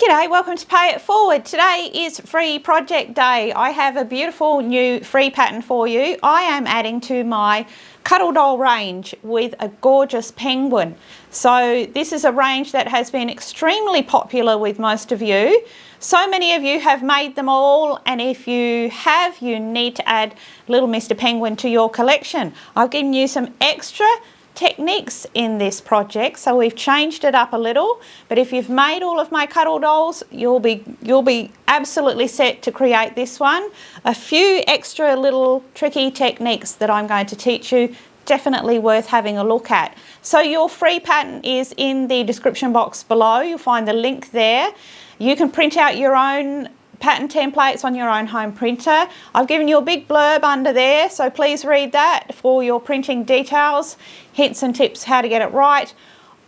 G'day, welcome to Pay It Forward. Today is free project day. I have a beautiful new free pattern for you. I am adding to my Cuddle Doll range with a gorgeous penguin. So this is a range that has been extremely popular with most of you. So many of you have made them all, and if you have, you need to add little Mr. Penguin to your collection. I've given you some extra techniques in this project, so we've changed it up a little, but if you've made all of my Cuddle Dolls, you'll be absolutely set to create this one. A few extra little tricky techniques that I'm going to teach you, definitely worth having a look at. So your free pattern is in the description box below. You'll find the link there. You can print out your own pattern templates on your own home printer. I've given you a big blurb under there, so please read that for your printing details, hints and tips how to get it right.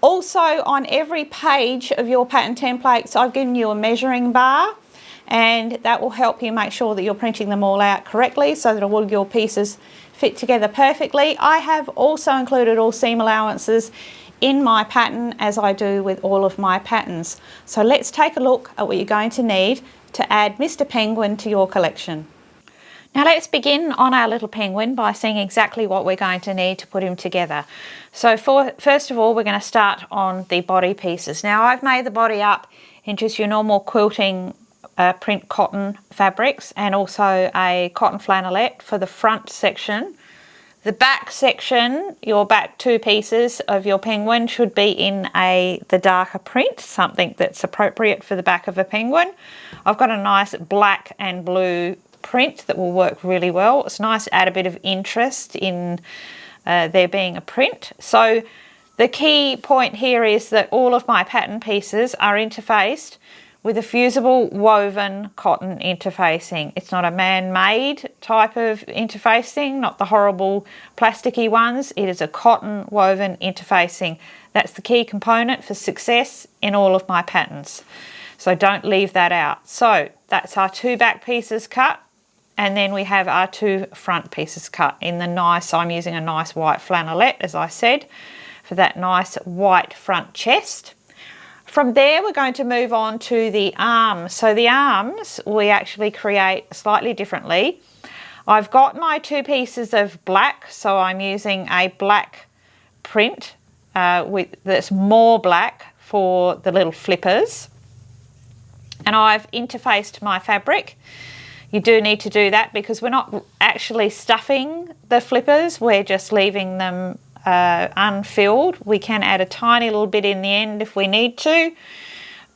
Also, on every page of your pattern templates, I've given you a measuring bar, and that will help you make sure that you're printing them all out correctly so that all your pieces fit together perfectly. I have also included all seam allowances in my pattern, as I do with all of my patterns. So let's take a look at what you're going to need to add Mr. Penguin to your collection. Now let's begin on our little penguin by seeing exactly what we're going to need to put him together. So first of all, we're going to start on the body pieces. Now I've made the body up in just your normal quilting print cotton fabrics, and also a cotton flannelette for the front section. The back section, your back two pieces of your penguin, should be in the darker print, something that's appropriate for the back of a penguin. I've got a nice black and blue print that will work really well. It's nice to add a bit of interest in there being a print. So the key point here is that all of my pattern pieces are interfaced with a fusible woven cotton interfacing. It's not a man-made type of interfacing, not the horrible plasticky ones. It is a cotton woven interfacing. That's the key component for success in all of my patterns. So don't leave that out. So that's our two back pieces cut, and then we have our two front pieces cut in the nice, I'm using a nice white flannelette, as I said, for that nice white front chest. From there, we're going to move on to the arms. So the arms we actually create slightly differently. I've got my two pieces of black, so I'm using a black print that's more black for the little flippers. And I've interfaced my fabric. You do need to do that because we're not actually stuffing the flippers, we're just leaving them unfilled. We can add a tiny little bit in the end if we need to,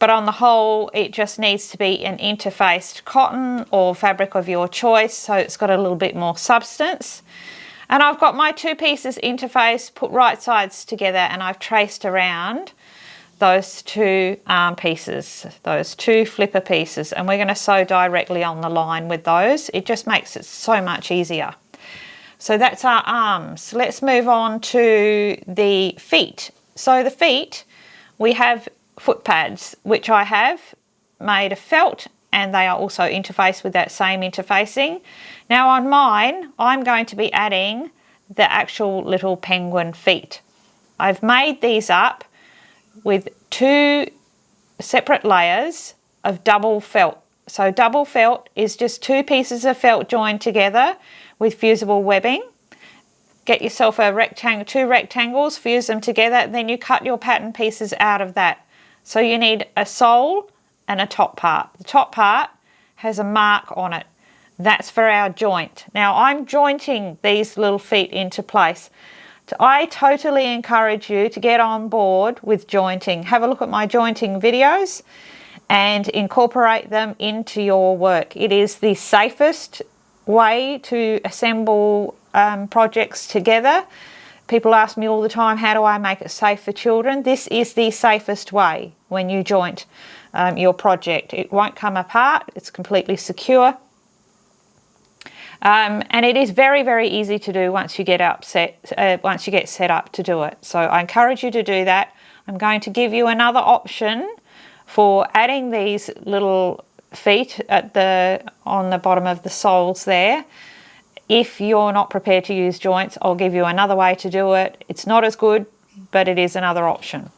but on the whole it just needs to be an interfaced cotton or fabric of your choice, so it's got a little bit more substance. And I've got my two pieces interfaced, put right sides together, and I've traced around those two arm pieces, those two flipper pieces, and we're going to sew directly on the line with those. It just makes it so much easier. So that's our arms. Let's move on to the feet. So the feet, we have foot pads, which I have made of felt, and they are also interfaced with that same interfacing. Now on mine, I'm going to be adding the actual little penguin feet. I've made these up with two separate layers of double felt. So double felt is just two pieces of felt joined together with fusible webbing. Get yourself a rectangle, two rectangles, fuse them together, then you cut your pattern pieces out of that. So you need a sole and a top part. The top part has a mark on it. That's for our joint. Now I'm jointing these little feet into place. I totally encourage you to get on board with jointing. Have a look at my jointing videos and incorporate them into your work. It is the safest way to assemble projects together. People ask me all the time, how do I make it safe for children? This is the safest way when you joint your project. It won't come apart, it's completely secure. And it is very, very easy to do once you get set up to do it. So I encourage you to do that. I'm going to give you another option for adding these little feet on the bottom of the soles there. If you're not prepared to use joints, I'll give you another way to do it. It's not as good, but it is another option.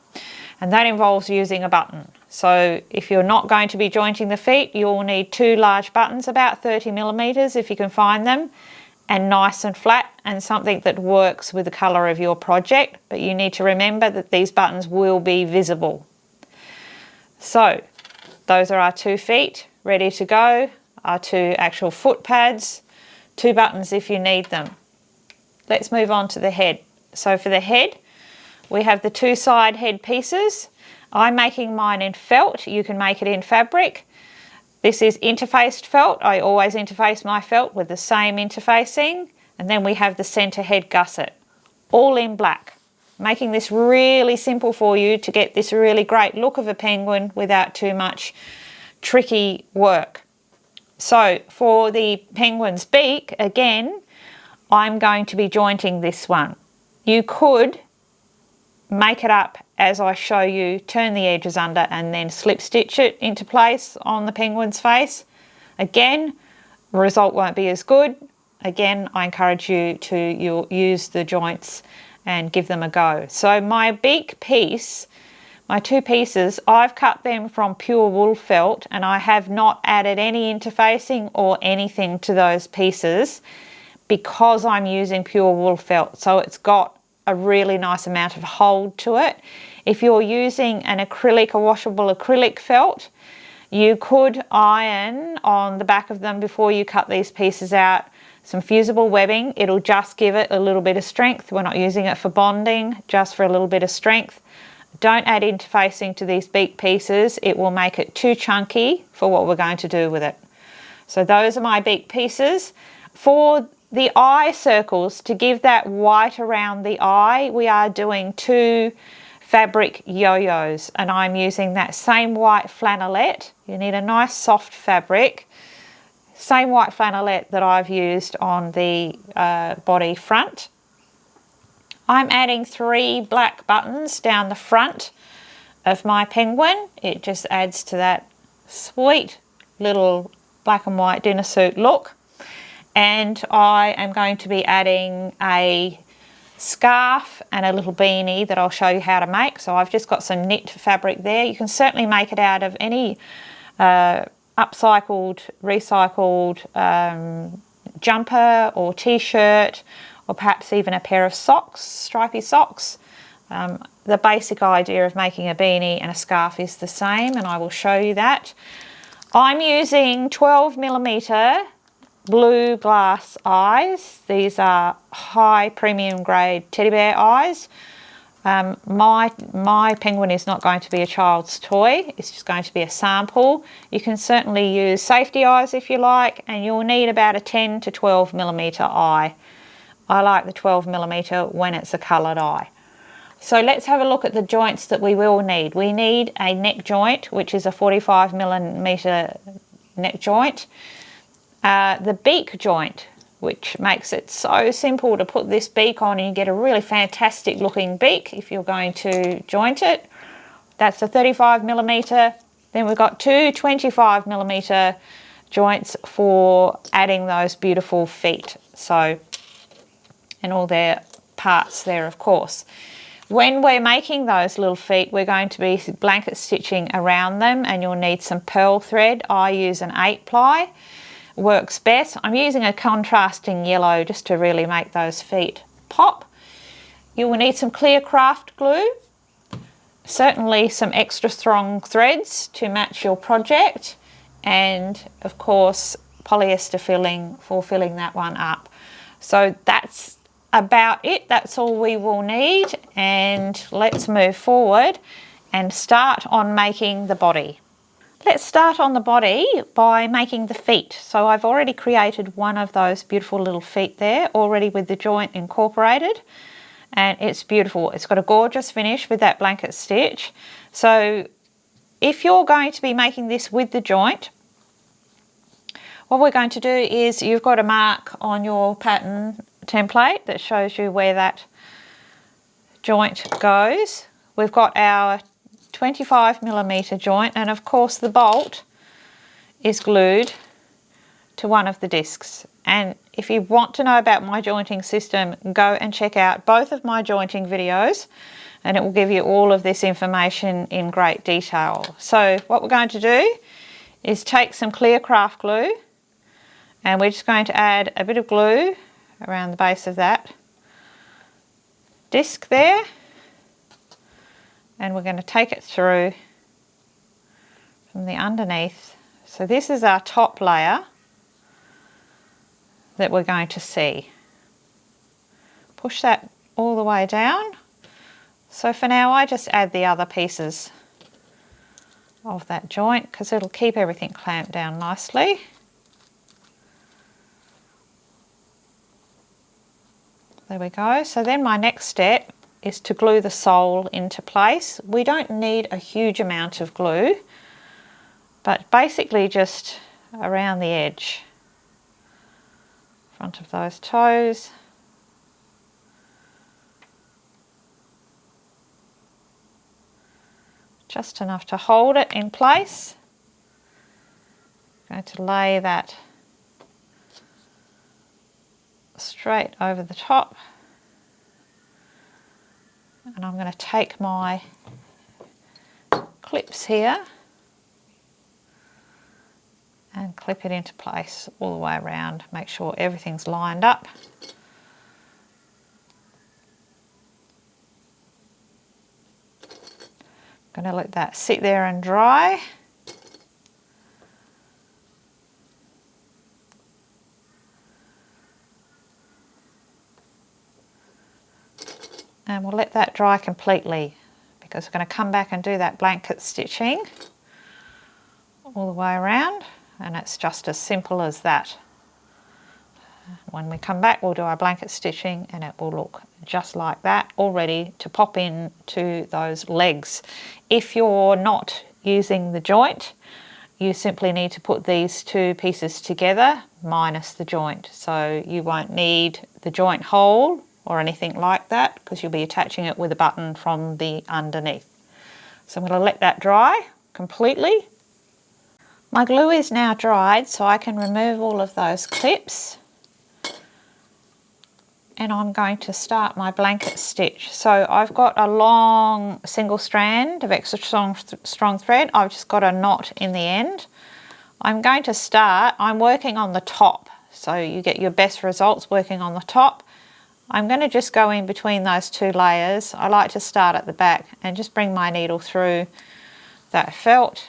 And that involves using a button. So if you're not going to be jointing the feet, you'll need 2 large buttons, about 30mm if you can find them, and nice and flat, and something that works with the colour of your project. But you need to remember that these buttons will be visible. So those are our 2 feet ready to go, our 2 actual foot pads, 2 buttons if you need them. Let's move on to the head. So for the head, we have the 2 side head pieces. I'm making mine in felt. You can make it in fabric. This is interfaced felt. I always interface my felt with the same interfacing. And then we have the centre head gusset, all in black. Making this really simple for you to get this really great look of a penguin without too much tricky work. So for the penguin's beak, again, I'm going to be jointing this one. You could make it up as I show you, turn the edges under and then slip stitch it into place on the penguin's face. Again, the result won't be as good. Again, I encourage you to use the joints and give them a go. So my beak piece, my 2 pieces, I've cut them from pure wool felt, and I have not added any interfacing or anything to those pieces because I'm using pure wool felt. So it's got a really nice amount of hold to it. If you're using an acrylic, a washable acrylic felt, you could iron on the back of them before you cut these pieces out some fusible webbing. It'll just give it a little bit of strength. We're not using it for bonding, just for a little bit of strength. Don't add interfacing to these beak pieces. It will make it too chunky for what we're going to do with it. So those are my beak pieces. For the eye circles, to give that white around the eye, we are doing 2 fabric yo-yos, and I'm using that same white flannelette. You need a nice soft fabric. Same white flannelette that I've used on the body front. I'm adding 3 black buttons down the front of my penguin. It just adds to that sweet little black and white dinner suit look. And I am going to be adding a scarf and a little beanie that I'll show you how to make. So I've just got some knit fabric there. You can certainly make it out of any upcycled, recycled jumper or t-shirt, or perhaps even a pair of socks, stripy socks. The basic idea of making a beanie and a scarf is the same, and I will show you that. I'm using 12mm blue glass eyes. These are high premium grade teddy bear eyes. My penguin is not going to be a child's toy. It's just going to be a sample. You can certainly use safety eyes if you like, and you'll need about a 10 to 12mm eye. I like the 12mm when it's a coloured eye. So let's have a look at the joints that we will need. We need a neck joint, which is a 45mm neck joint. The beak joint, which makes it so simple to put this beak on and you get a really fantastic looking beak if you're going to joint it. That's a 35mm. Then we've got 2 25mm joints for adding those beautiful feet. So, and all their parts there, of course. When we're making those little feet, we're going to be blanket stitching around them, and you'll need some pearl thread. I use an 8-ply. Works best. I'm using a contrasting yellow just to really make those feet pop. You will need some clear craft glue, certainly some extra strong threads to match your project, and of course polyester filling for filling that one up. So that's about it. That's all we will need, and let's move forward and start on making the body. Let's start on the body by making the feet. So I've already created one of those beautiful little feet there, already with the joint incorporated, and it's beautiful. It's got a gorgeous finish with that blanket stitch. So if you're going to be making this with the joint, what we're going to do is you've got a mark on your pattern template that shows you where that joint goes. We've got our 25mm joint, and of course the bolt is glued to one of the discs. And if you want to know about my jointing system, go and check out both of my jointing videos. and it will give you all of this information in great detail. So what we're going to do is take some clear craft glue, and we're just going to add a bit of glue around the base of that disc there, and we're going to take it through from the underneath. So this is our top layer that we're going to see. Push that all the way down. So for now I just add the other pieces of that joint because it'll keep everything clamped down nicely. There we go. So then my next step is to glue the sole into place. We don't need a huge amount of glue, but basically just around the edge, front of those toes. Just enough to hold it in place. I'm going to lay that straight over the top, and I'm going to take my clips here and clip it into place all the way around. Make sure everything's lined up. I'm going to let that sit there and dry. And we'll let that dry completely because we're going to come back and do that blanket stitching all the way around, and it's just as simple as that. When we come back we'll do our blanket stitching and it will look just like that, all ready to pop in to those legs. If you're not using the joint, you simply need to put these two pieces together minus the joint, so you won't need the joint hole or anything like that because you'll be attaching it with a button from the underneath. So I'm going to let that dry completely. My glue is now dried, so I can remove all of those clips, and I'm going to start my blanket stitch. So I've got a long single strand of extra strong thread. I've just got a knot in the end. I'm going to start, I'm working on the top, so you get your best results working on the top. I'm going to just go in between those two layers. I like to start at the back and just bring my needle through that felt,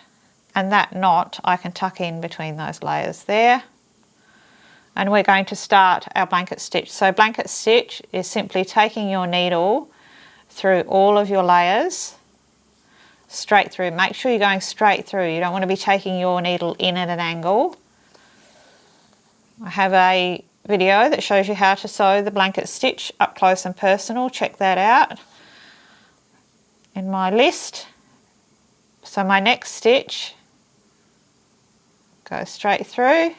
and that knot I can tuck in between those layers there. And we're going to start our blanket stitch. So blanket stitch is simply taking your needle through all of your layers, straight through. Make sure you're going straight through. You don't want to be taking your needle in at an angle. I have a video that shows you how to sew the blanket stitch up close and personal. Check that out in my list. So my next stitch, go straight through,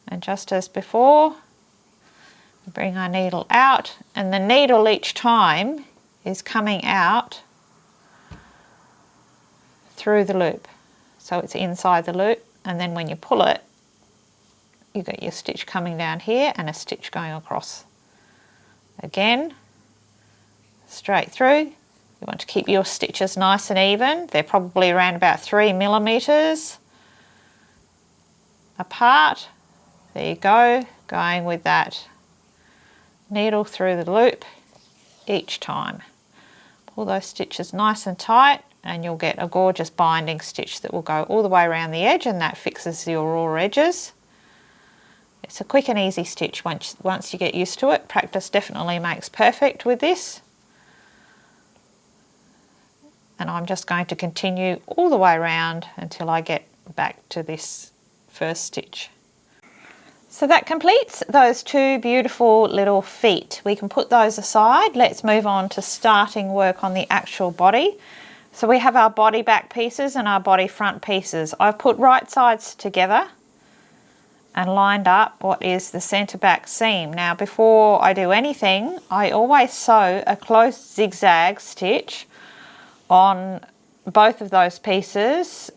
and just as before, bring our needle out, and the needle each time is coming out through the loop, so it's inside the loop, and then when you pull it, you get your stitch coming down here and a stitch going across. Again, straight through. You want to keep your stitches nice and even. They're probably around about 3 millimeters apart. There you go, going with that needle through the loop each time. Pull those stitches nice and tight and you'll get a gorgeous binding stitch that will go all the way around the edge, and that fixes your raw edges. It's a quick and easy stitch once you get used to it. Practice definitely makes perfect with this. And I'm just going to continue all the way around until I get back to this first stitch. So that completes those two beautiful little feet. We can put those aside. Let's move on to starting work on the actual body. So we have our body back pieces and our body front pieces. I've put right sides together and lined up what is the centre back seam. Now before I do anything, I always sew a close zigzag stitch on both of those pieces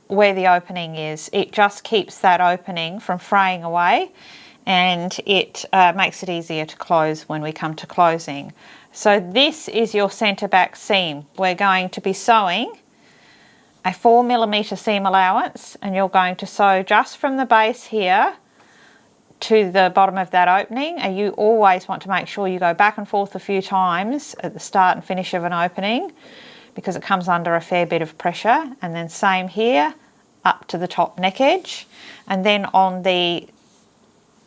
where the opening is. It just keeps that opening from fraying away, and it makes it easier to close when we come to closing. So this is your centre back seam. We're going to be sewing a 4mm seam allowance, and you're going to sew just from the base here to the bottom of that opening, and you always want to make sure you go back and forth a few times at the start and finish of an opening because it comes under a fair bit of pressure. And then same here up to the top neck edge, and then on the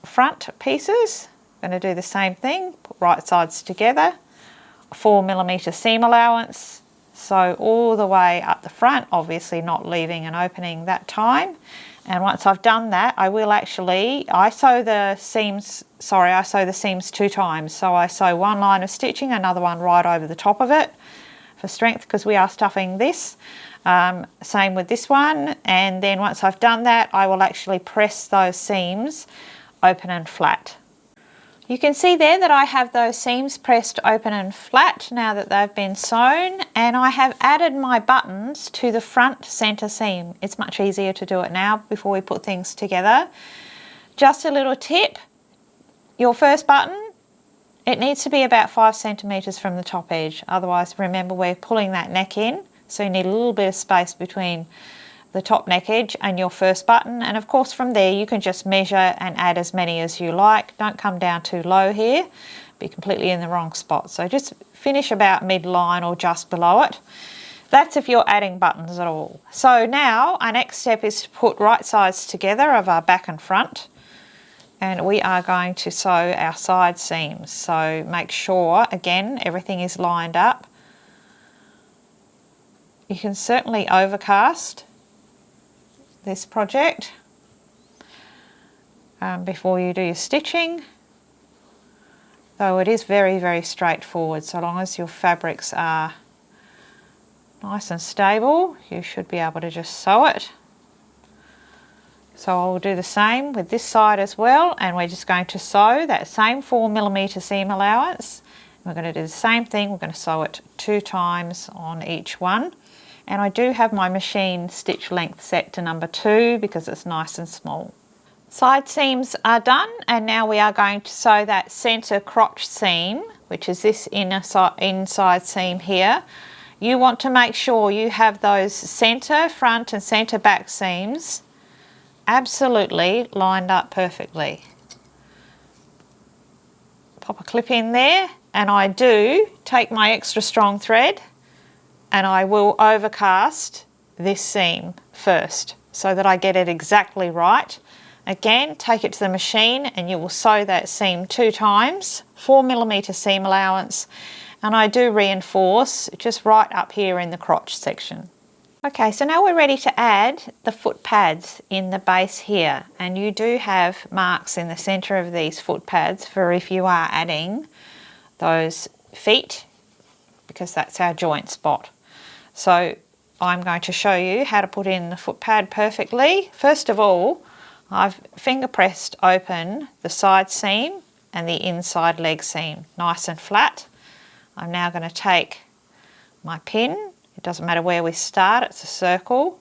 front pieces I'm going to do the same thing, put right sides together, 4mm seam allowance, sew all the way up the front, obviously not leaving an opening that time. And once I've done that, I sew the seams 2 times. So I sew one line of stitching, another one right over the top of it for strength because we are stuffing this. Same with this one. And then once I've done that, I will actually press those seams open and flat. You can see there that I have those seams pressed open and flat now that they've been sewn, and I have added my buttons to the front centre seam. It's much easier to do it now before we put things together. Just a little tip, your first button, it needs to be about 5 centimetres from the top edge. Otherwise, remember, we're pulling that neck in, so you need a little bit of space between the top neck edge and your first button. And of course from there you can just measure and add as many as you like. Don't come down too low here, be completely in the wrong spot. So just finish about mid-line or just below it. That's if you're adding buttons at all. So now our next step is to put right sides together of our back and front, and we are going to sew our side seams. So make sure again everything is lined up. You can certainly overcast this project before you do your stitching, though it is very, very straightforward. So long as your fabrics are nice and stable, you should be able to just sew it. So I'll do the same with this side as well, and we're just going to sew that same 4mm seam allowance. We're going to do the same thing, we're going to sew it 2 times on each one. And I do have my machine stitch length set to number 2 because it's nice and small. Side seams are done, and now we are going to sew that centre crotch seam, which is this inside seam here. You want to make sure you have those centre front and centre back seams absolutely lined up perfectly. Pop a clip in there, and I do take my extra strong thread and I will overcast this seam first so that I get it exactly right. Again, take it to the machine and you will sew that seam 2 times, 4mm seam allowance, and I do reinforce just right up here in the crotch section. Okay, so now we're ready to add the foot pads in the base here, and you do have marks in the centre of these foot pads for if you are adding those feet, because that's our joint spot. So I'm going to show you how to put in the foot pad perfectly. First of all, I've finger pressed open the side seam and the inside leg seam, nice and flat. I'm now going to take my pin, it doesn't matter where we start, it's a circle,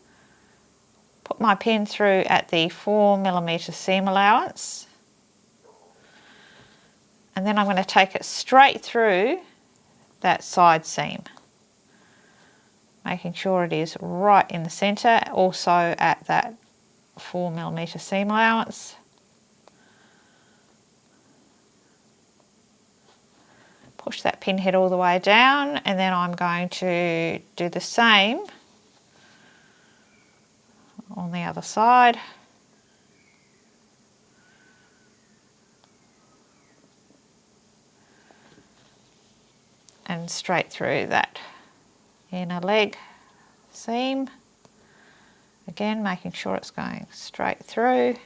put my pin through at the 4mm seam allowance, and then I'm going to take it straight through that side seam, making sure it is right in the centre, also at that 4mm seam allowance. Push that pin head all the way down, and then I'm going to do the same on the other side. And straight through that inner leg seam, again making sure it's going straight through,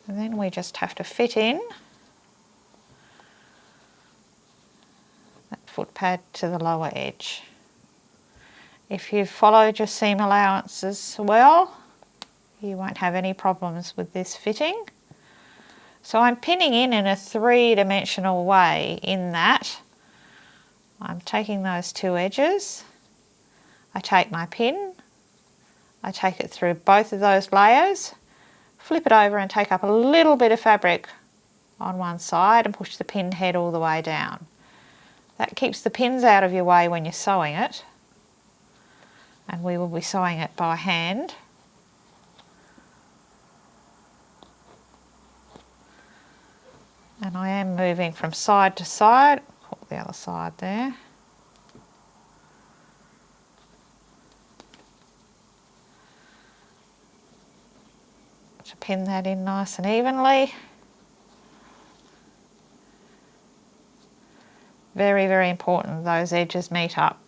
and then we just have to fit in that foot pad to the lower edge. If you've followed your seam allowances well, you won't have any problems with this fitting. So I'm pinning in a 3-dimensional way in that I'm taking those 2 edges, I take my pin, I take it through both of those layers, flip it over and take up a little bit of fabric on one side and push the pin head all the way down. That keeps the pins out of your way when you're sewing it, and we will be sewing it by hand. And I am moving from side to side. Put the other side there. To pin that in nice and evenly. Very, very important those edges meet up.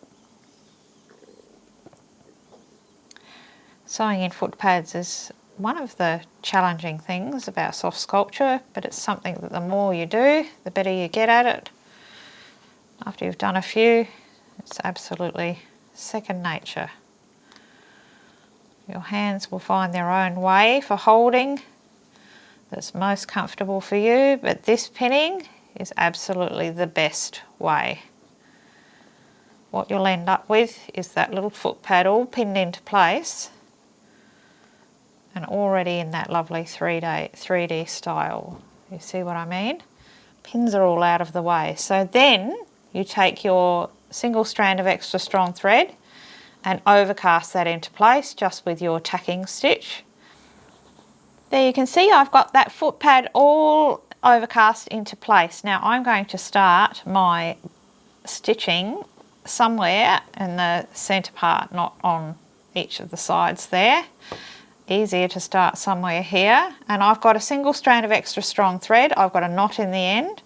Sewing in foot pads is one of the challenging things about soft sculpture, but it's something that the more you do, the better you get at it. After you've done a few, it's absolutely second nature. Your hands will find their own way for holding that's most comfortable for you, but this pinning is absolutely the best way. What you'll end up with is that little foot pad all pinned into place and already in that lovely 3D style. You see what I mean? Pins are all out of the way. So then you take your single strand of extra strong thread and overcast that into place just with your tacking stitch. There you can see I've got that foot pad all overcast into place. Now I'm going to start my stitching somewhere in the centre part, not on each of the sides there. Easier to start somewhere here, and I've got a single strand of extra strong thread. I've got a knot in the end,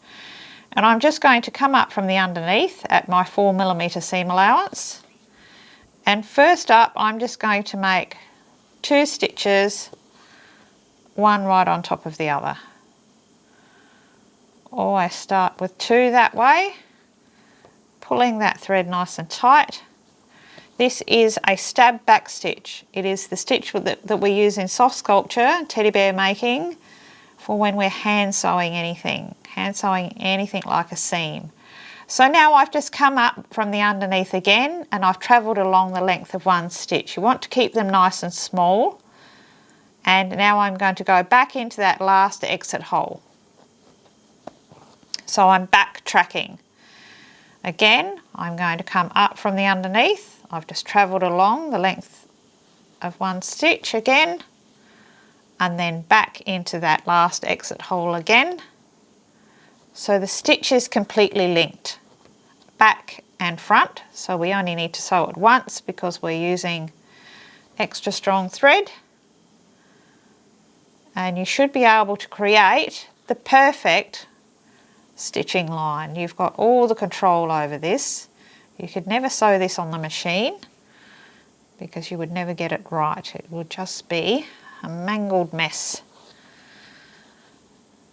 and I'm just going to come up from the underneath at my 4mm seam allowance, and first up I'm just going to make 2 stitches, one right on top of the other. Always start with 2 that way, pulling that thread nice and tight. This is a stab back stitch. It is the stitch that we use in soft sculpture, teddy bear making, for when we're hand sewing anything like a seam. So now I've just come up from the underneath again, and I've travelled along the length of 1 stitch. You want to keep them nice and small. And now I'm going to go back into that last exit hole. So I'm backtracking. Again, I'm going to come up from the underneath. I've just travelled along the length of 1 stitch again, and then back into that last exit hole again. So the stitch is completely linked, back and front, so we only need to sew it once because we're using extra strong thread. And you should be able to create the perfect stitching line. You've got all the control over this. You could never sew this on the machine because you would never get it right. It would just be a mangled mess.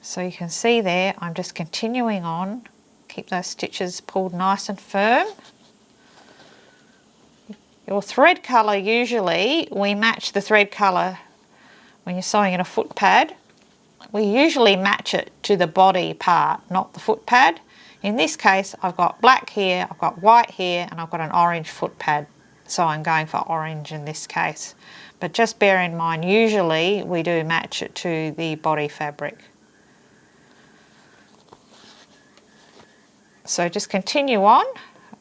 So you can see there, I'm just continuing on. Keep those stitches pulled nice and firm. Your thread colour, usually we match the thread colour when you're sewing in a foot pad. We usually match it to the body part, not the foot pad. In this case, I've got black here, I've got white here, and I've got an orange foot pad. So I'm going for orange in this case. But just bear in mind, usually we do match it to the body fabric. So just continue on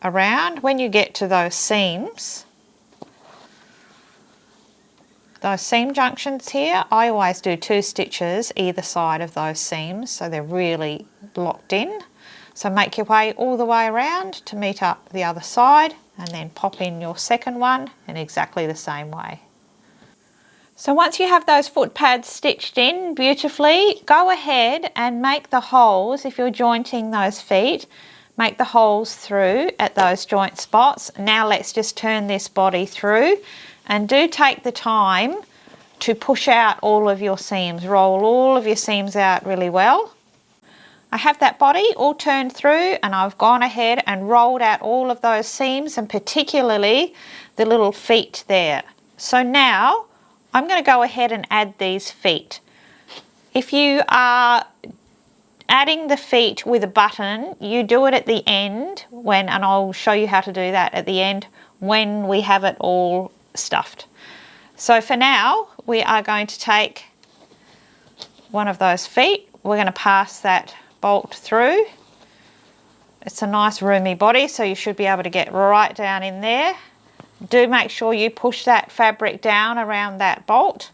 around. When you get to those seams, those seam junctions here, I always do 2 stitches either side of those seams so they're really locked in. So make your way all the way around to meet up the other side, and then pop in your second one in exactly the same way. So once you have those foot pads stitched in beautifully, go ahead and make the holes. If you're jointing those feet, make the holes through at those joint spots. Now let's just turn this body through, and do take the time to push out all of your seams. Roll all of your seams out really well. I have that body all turned through, and I've gone ahead and rolled out all of those seams, and particularly the little feet there. So now I'm going to go ahead and add these feet. If you are adding the feet with a button, you do it at the end and I'll show you how to do that at the end when we have it all stuffed. So for now, we are going to take one of those feet. We're going to pass that bolt through. It's a nice roomy body, so you should be able to get right down in there. Do make sure you push that fabric down around that bolt.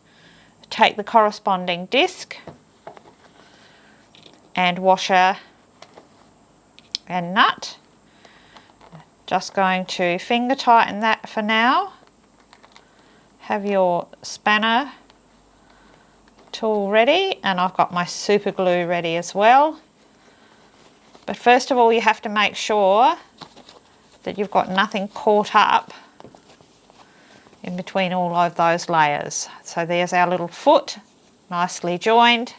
Take the corresponding disc and washer and nut. Just going to finger tighten that for now. Have your spanner tool ready, and I've got my super glue ready as well. But first of all, you have to make sure that you've got nothing caught up in between all of those layers. So there's our little foot, nicely joined.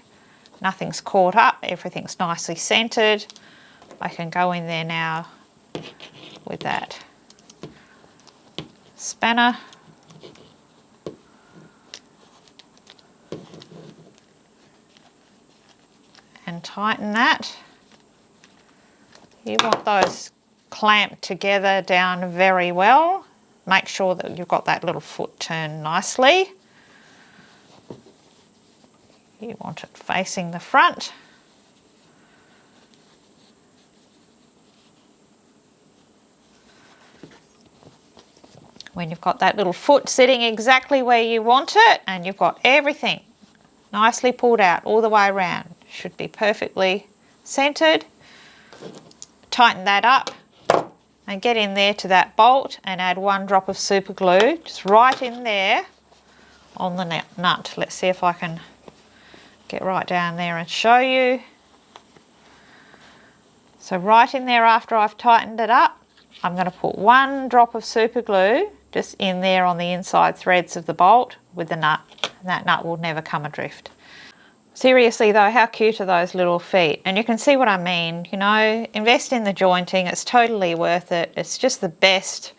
Nothing's caught up, everything's nicely centered. I can go in there now with that spanner. And tighten that. You want those clamped together down very well. Make sure that you've got that little foot turned nicely. You want it facing the front. When you've got that little foot sitting exactly where you want it, and you've got everything nicely pulled out all the way around, should be perfectly centered. Tighten that up and get in there to that bolt and add 1 drop of super glue, just right in there on the nut. Let's see if I can get right down there and show you. So right in there after I've tightened it up, I'm going to put 1 drop of super glue just in there on the inside threads of the bolt with the nut, and that nut will never come adrift. Seriously though, how cute are those little feet? And you can see what I mean, you know, invest in the jointing, it's totally worth it. It's just the best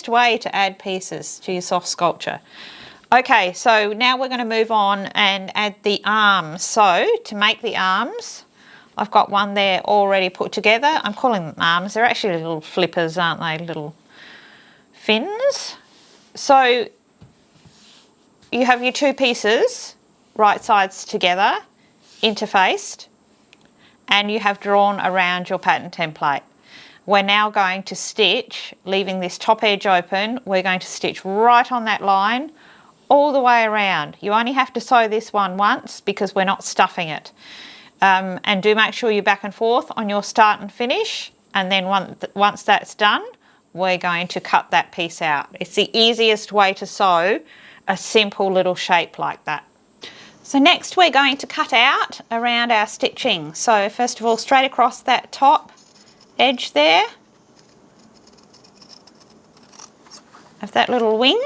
way to add pieces to your soft sculpture. Okay, so now we're going to move on and add the arms. So to make the arms, I've got one there already put together. I'm calling them arms, they're actually little flippers, aren't they? Little fins. So you have your 2 pieces, right sides together, interfaced, and you have drawn around your pattern template. We're now going to stitch, leaving this top edge open, we're going to stitch right on that line all the way around. You only have to sew this one once because we're not stuffing it. And do make sure you're back and forth on your start and finish, and then once that's done, we're going to cut that piece out. It's the easiest way to sew a simple little shape like that. So next we're going to cut out around our stitching. So first of all, straight across that top edge there of that little wing,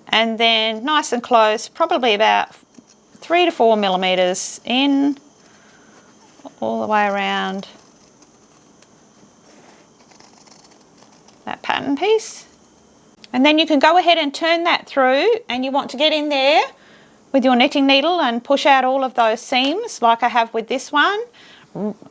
and then nice and close, probably about 3 to 4 millimeters in, all the way around that pattern piece. And then you can go ahead and turn that through, and you want to get in there with your knitting needle and push out all of those seams like I have with this one.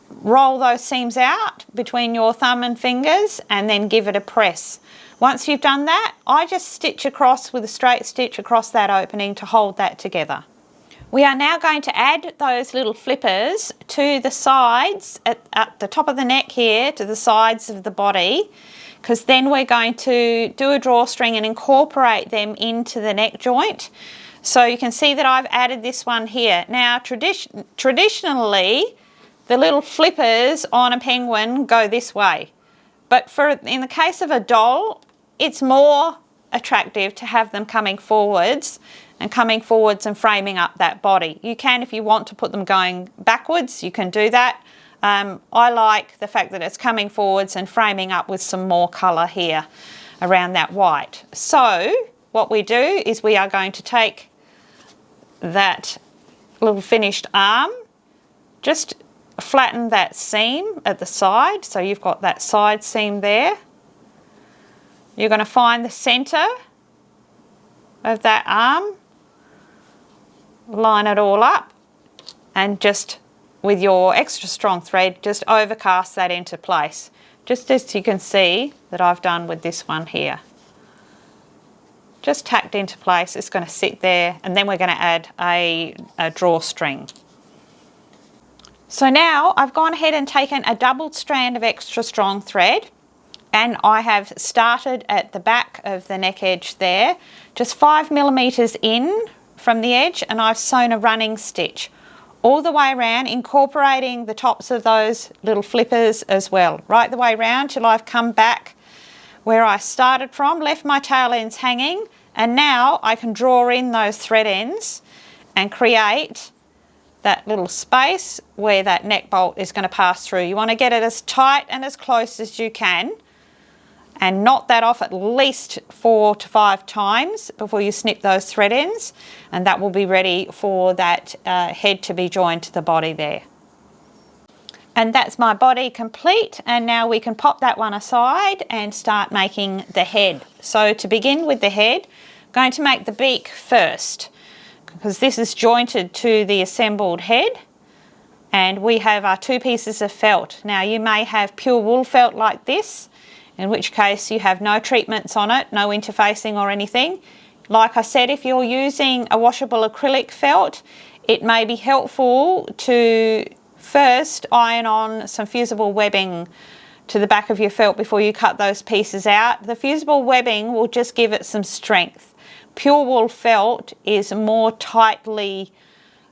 Roll those seams out between your thumb and fingers and then give it a press. Once you've done that, I just stitch across with a straight stitch across that opening to hold that together. We are now going to add those little flippers to the sides at the top of the neck here, to the sides of the body, because then we're going to do a drawstring and incorporate them into the neck joint. So you can see that I've added this one here. Now traditionally, the little flippers on a penguin go this way. But in the case of a doll, it's more attractive to have them coming forwards and framing up that body. You can, if you want to put them going backwards, you can do that. I like the fact that it's coming forwards and framing up with some more colour here around that white. So what we do is we are going to take that little finished arm, just flatten that seam at the side, so you've got that side seam there. You're going to find the centre of that arm, line it all up, and just with your extra strong thread just overcast that into place, just as you can see that I've done with this one here. Just tacked into place, it's going to sit there, and then we're going to add a drawstring. So now I've gone ahead and taken a double strand of extra strong thread, and I have started at the back of the neck edge there, just 5mm in from the edge, and I've sewn a running stitch all the way around, incorporating the tops of those little flippers as well, right the way around till I've come back where I started from, left my tail ends hanging, and now I can draw in those thread ends and create that little space where that neck bolt is going to pass through. You want to get it as tight and as close as you can, and knot that off at least 4 to 5 times before you snip those thread ends, and that will be ready for that head to be joined to the body there. And that's my body complete, and now we can pop that one aside and start making the head. So to begin with the head, I'm going to make the beak first, because this is jointed to the assembled head, and we have our 2 pieces of felt. Now you may have pure wool felt like this, in which case you have no treatments on it, no interfacing or anything. Like I said, if you're using a washable acrylic felt, it may be helpful to first iron on some fusible webbing to the back of your felt before you cut those pieces out. The fusible webbing will just give it some strength. Pure wool felt is more tightly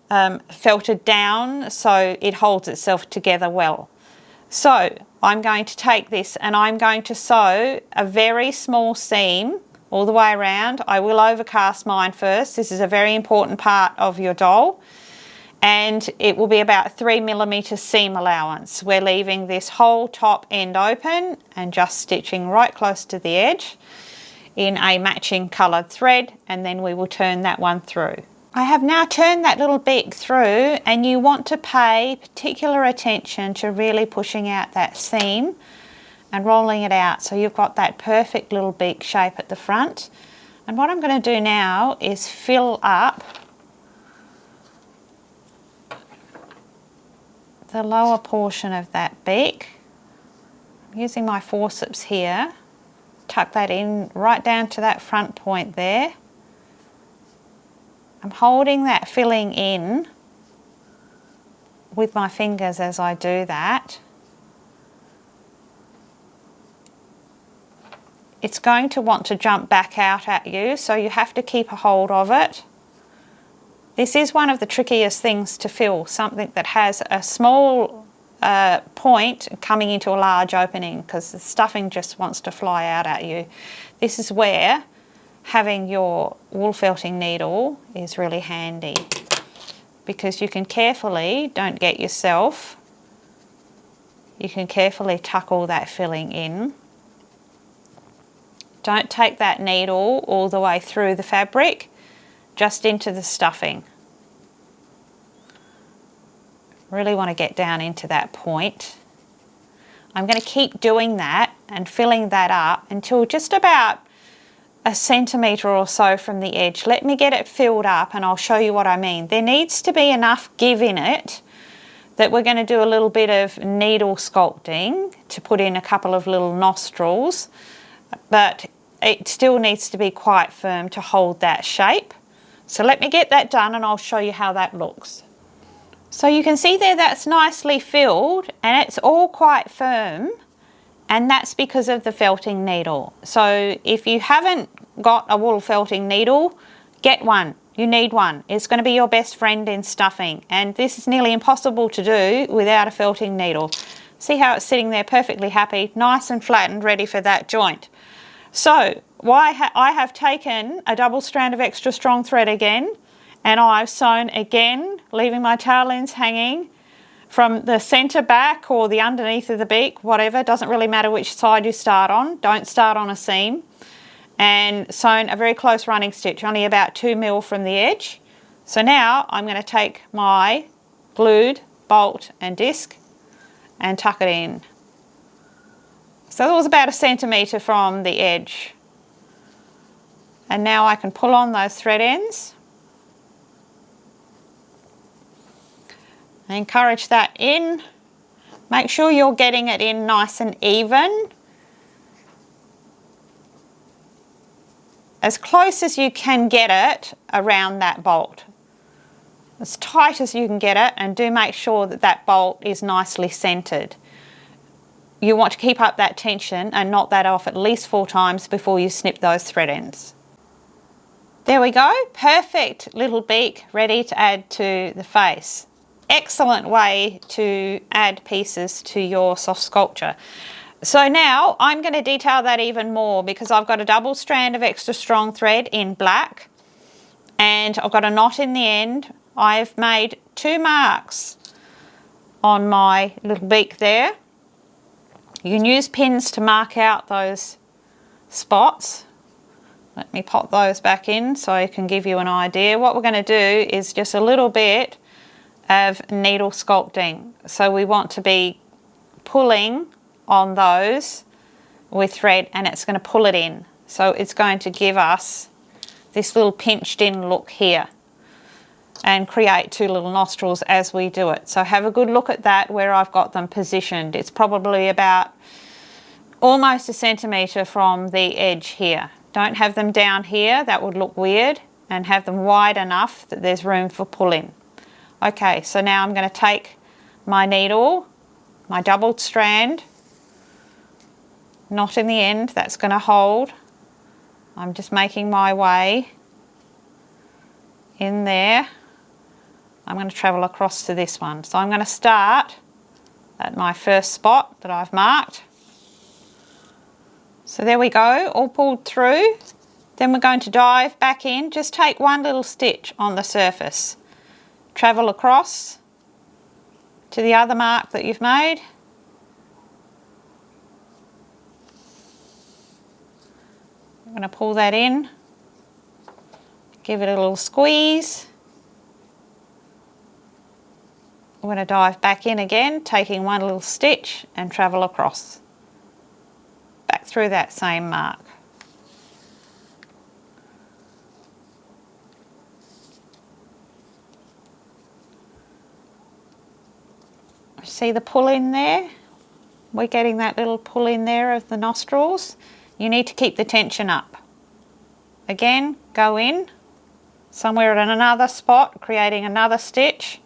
felted down, so it holds itself together well. So I'm going to take this and I'm going to sew a very small seam all the way around. I will overcast mine first. This is a very important part of your doll, and it will be about 3mm seam allowance. We're leaving this whole top end open and just stitching right close to the edge in a matching coloured thread, and then we will turn that one through. I have now turned that little beak through, and you want to pay particular attention to really pushing out that seam and rolling it out so you've got that perfect little beak shape at the front. And what I'm going to do now is fill up the lower portion of that beak. I'm using my forceps here. Tuck that in right down to that front point there. I'm holding that filling in with my fingers as I do that. It's going to want to jump back out at you, so you have to keep a hold of it. This is one of the trickiest things to fill, something that has a small point coming into a large opening, because the stuffing just wants to fly out at you. This is where having your wool felting needle is really handy, because you can carefully, don't get yourself, you can carefully tuck all that filling in. Don't take that needle all the way through the fabric, just into the stuffing. Really want to get down into that point. I'm going to keep doing that and filling that up until just about 1 centimetre or so from the edge. Let me get it filled up and I'll show you what I mean. There needs to be enough give in it that we're going to do a little bit of needle sculpting to put in a couple of little nostrils, but it still needs to be quite firm to hold that shape. So let me get that done and I'll show you how that looks. So you can see there that's nicely filled and it's all quite firm, and that's because of the felting needle. So if you haven't got a wool felting needle, get one. You need one. It's going to be your best friend in stuffing, and this is nearly impossible to do without a felting needle. See how it's sitting there perfectly happy, nice and flat and ready for that joint. So I have taken a double strand of extra strong thread again, and I've sewn again, leaving my tail ends hanging from the centre back or the underneath of the beak, whatever, doesn't really matter which side you start on. Don't start on a seam. And sewn a very close running stitch, only about 2 mil from the edge. So now I'm going to take my glued bolt and disc and tuck it in. So that was about 1 centimetre from the edge. And now I can pull on those thread ends. Encourage that in. Make sure you're getting it in nice and even. As close as you can get it around that bolt. as tight as you can get it, and do make sure that that bolt is nicely centered. You want to keep up that tension and knot that off at least 4 times before you snip those thread ends. There we go, perfect little beak ready to add to the face. Excellent way to add pieces to your soft sculpture. So now I'm going to detail that even more, because I've got a double strand of extra strong thread in black and I've got a knot in the end. I've made 2 marks on my little beak there. You can use pins to mark out those spots. Let me pop those back in so I can give you an idea. What we're going to do is just a little bit of needle sculpting. So we want to be pulling on those with thread, and it's going to pull it in. So it's going to give us this little pinched in look here and create 2 little nostrils as we do it. So have a good look at that, where I've got them positioned. It's probably about almost a centimetre from the edge here. Don't have them down here, that would look weird, and have them wide enough that there's room for pulling. Okay, so now I'm going to take my needle, my doubled strand, knot in the end, that's going to hold. I'm just making my way in there. I'm going to travel across to this one. So I'm going to start at my first spot that I've marked. So there we go, all pulled through. Then we're going to dive back in, just take 1 little stitch on the surface. Travel across to the other mark that you've made. I'm going to pull that in, give it a little squeeze. I'm going to dive back in again, taking 1 little stitch and travel across, back through that same mark. See the pull in there? We're getting that little pull in there of the nostrils. You need to keep the tension up. Again, go in somewhere at another spot, creating another stitch,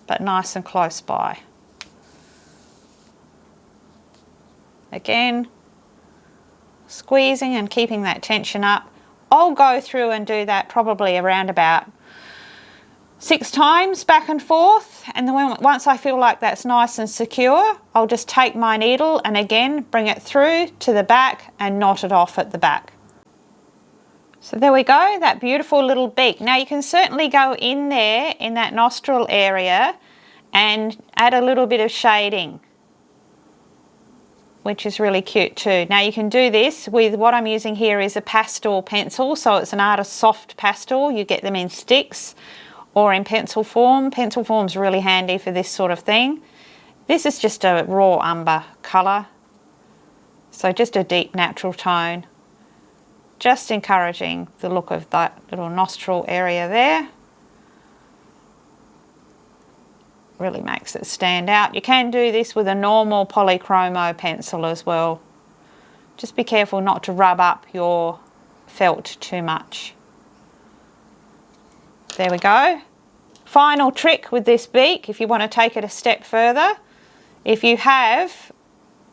but nice and close by. Again, squeezing and keeping that tension up. I'll go through and do that probably around about 6 times back and forth, and then once I feel like that's nice and secure, I'll just take my needle and again bring it through to the back and knot it off at the back. So there we go, that beautiful little beak. Now you can certainly go in there in that nostril area and add a little bit of shading, which is really cute too. Now you can do this with, what I'm using here is a pastel pencil, so it's an artist soft pastel. You get them in sticks or in pencil form. Pencil form's really handy for this sort of thing. This is just a raw umber colour, so just a deep natural tone. Just encouraging the look of that little nostril area there. Really makes it stand out. You can do this with a normal polychromo pencil as well. Just be careful not to rub up your felt too much. There we go. Final trick with this beak, if you want to take it a step further, if you have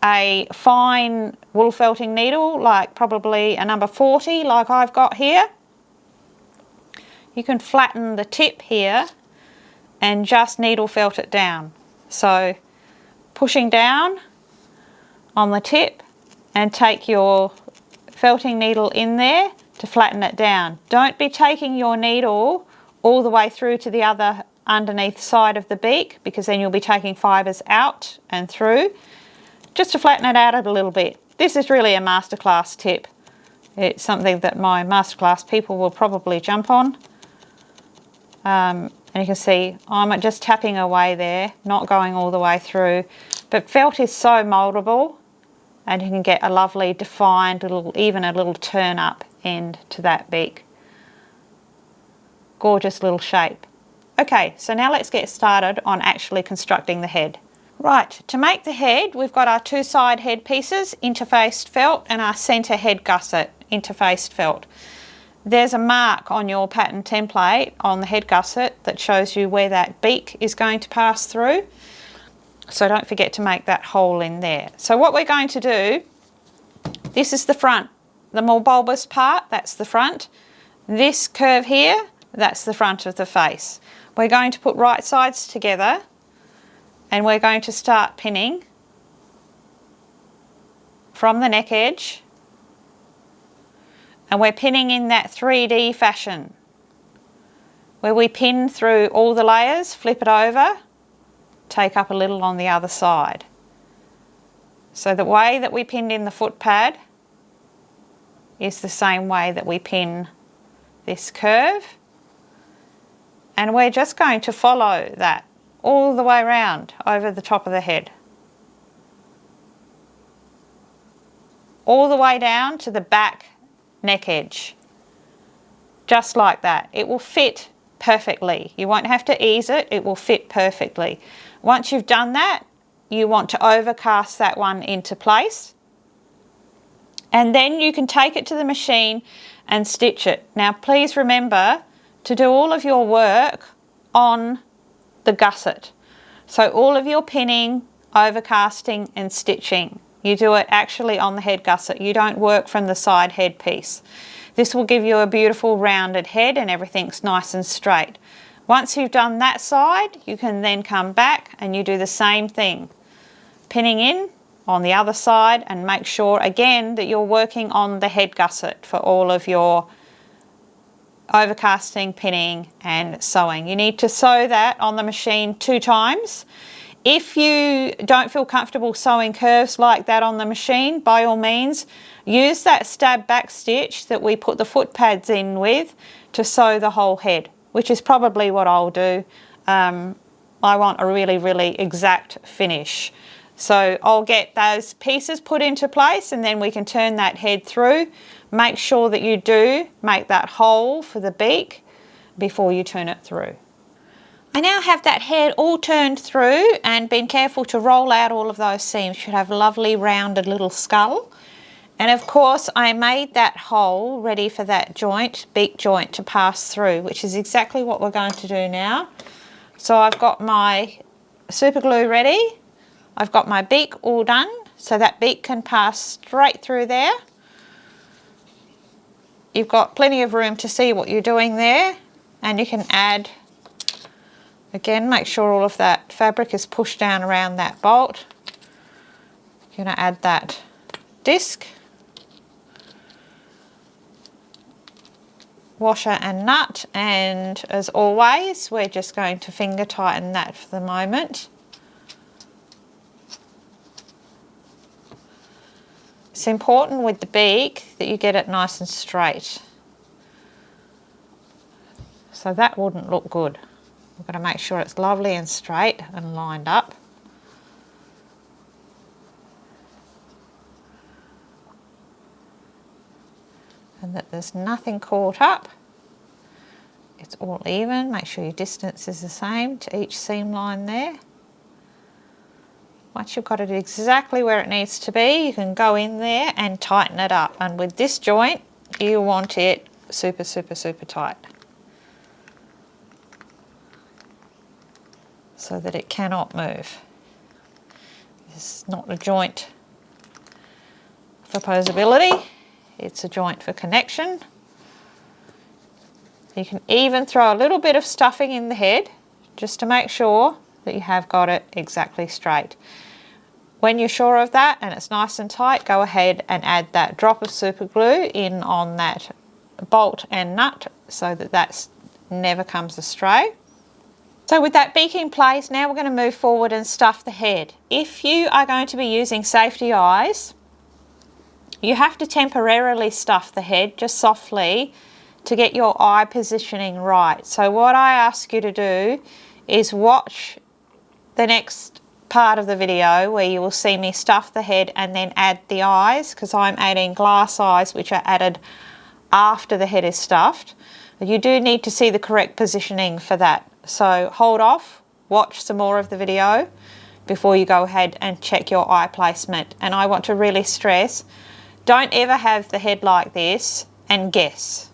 a fine wool felting needle, like probably a number 40 like I've got here, you can flatten the tip here and just needle felt it down. So pushing down on the tip and take your felting needle in there to flatten it down. Don't be taking your needle all the way through to the other underneath side of the beak, because then you'll be taking fibres out and through. Just to flatten it out a little bit. This is really a masterclass tip. It's something that my masterclass people will probably jump on. And you can see I'm just tapping away there, not going all the way through. But felt is so mouldable, and you can get a lovely defined little, even a little turn up end to that beak. Gorgeous little shape. Okay, so now let's get started on actually constructing the head. Right, to make the head, we've got our 2 side head pieces, interfaced felt, and our centre head gusset, interfaced felt. there's a mark on your pattern template on the head gusset that shows you where that beak is going to pass through. So don't forget to make that hole in there. So what we're going to do, this is the front, the more bulbous part, that's the front. This curve here, that's the front of the face. We're going to put right sides together and we're going to start pinning from the neck edge, and we're pinning in that 3D fashion where we pin through all the layers, flip it over, take up a little on the other side. So the way that we pinned in the foot pad is the same way that we pin this curve, and we're just going to follow that all the way around over the top of the head, all the way down to the back neck edge, just like that. It will fit perfectly. You won't have to ease it, it will fit perfectly. Once you've done that, you want to overcast that one into place, and then you can take it to the machine and stitch it. Now please remember to do all of your work on the gusset. So all of your pinning, overcasting and stitching, you do it actually on the head gusset. You don't work from the side head piece. This will give you a beautiful rounded head and everything's nice and straight. Once you've done that side, you can then come back and you do the same thing. Pinning in on the other side, and make sure again that you're working on the head gusset for all of your overcasting, pinning and sewing. You need to sew that on the machine 2 times. If you don't feel comfortable sewing curves like that on the machine, by all means use that stab back stitch that we put the foot pads in with to sew the whole head, which is probably what I'll do. I want a really exact finish. So I'll get those pieces put into place and then we can turn that head through. Make sure that you do make that hole for the beak before you turn it through. I now have that head all turned through and been careful to roll out all of those seams. You should have a lovely rounded little skull. And of course I made that hole ready for that joint, beak joint, to pass through, which is exactly what we're going to do now. So I've got my super glue ready. I've got my beak all done, so that beak can pass straight through there. You've got plenty of room to see what you're doing there, and you can add, again, make sure all of that fabric is pushed down around that bolt. You're going to add that disc, washer and nut, and as always we're just going to finger tighten that for the moment. It's important with the beak that you get it nice and straight. So that wouldn't look good. We've got to make sure it's lovely and straight and lined up. And that there's nothing caught up. It's all even. Make sure your distance is the same to each seam line there. Once you've got it exactly where it needs to be, you can go in there and tighten it up. And with this joint, you want it super tight, so that it cannot move. This is not a joint for posability, it's a joint for connection. You can even throw a little bit of stuffing in the head just to make sure that you have got it exactly straight. When you're sure of that and it's nice and tight, go ahead and add that drop of super glue in on that bolt and nut so that that never comes astray. So with that beak in place, now we're going to move forward and stuff the head. If you are going to be using safety eyes, you have to temporarily stuff the head just softly to get your eye positioning right. So what I ask you to do is watch the next part of the video where you will see me stuff the head and then add the eyes, because I'm adding glass eyes which are added after the head is stuffed. You do need to see the correct positioning for that. So hold off, watch some more of the video before you go ahead and check your eye placement. And I want to really stress, don't ever have the head like this and guess.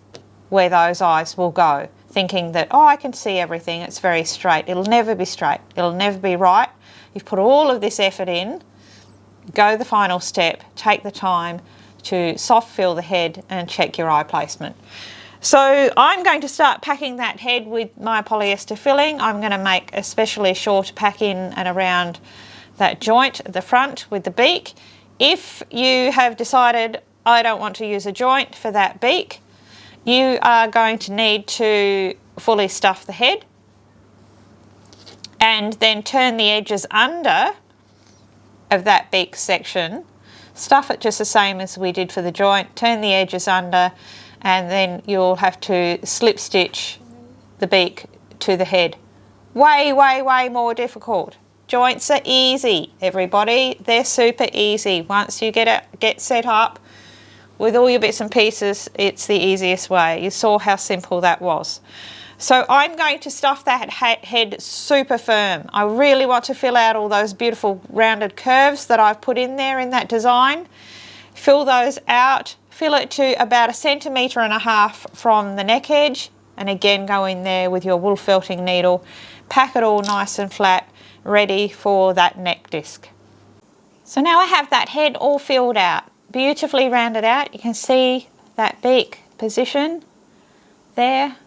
where those eyes will go, thinking that, oh, I can see everything, it's very straight. It'll never be straight, it'll never be right. You've put all of this effort in, go the final step, take the time to soft fill the head and check your eye placement. So I'm going to start packing that head with my polyester filling. I'm going to make especially sure to pack in and around that joint at the front with the beak. If you have decided I don't want to use a joint for that beak, you are going to need to fully stuff the head and then turn the edges under of that beak section. Stuff it just the same as we did for the joint, turn the edges under, and then you'll have to slip stitch the beak to the head. Way, way, way more difficult. Joints are easy, everybody. They're super easy. Once you get set up with all your bits and pieces, it's the easiest way. You saw how simple that was. So I'm going to stuff that head super firm. I really want to fill out all those beautiful rounded curves that I've put in there in that design. Fill those out. Fill it to about 1.5 centimetres from the neck edge, and again go in there with your wool felting needle, pack it all nice and flat, ready for that neck disc. So now I have that head all filled out, beautifully rounded out. You can see that beak position there.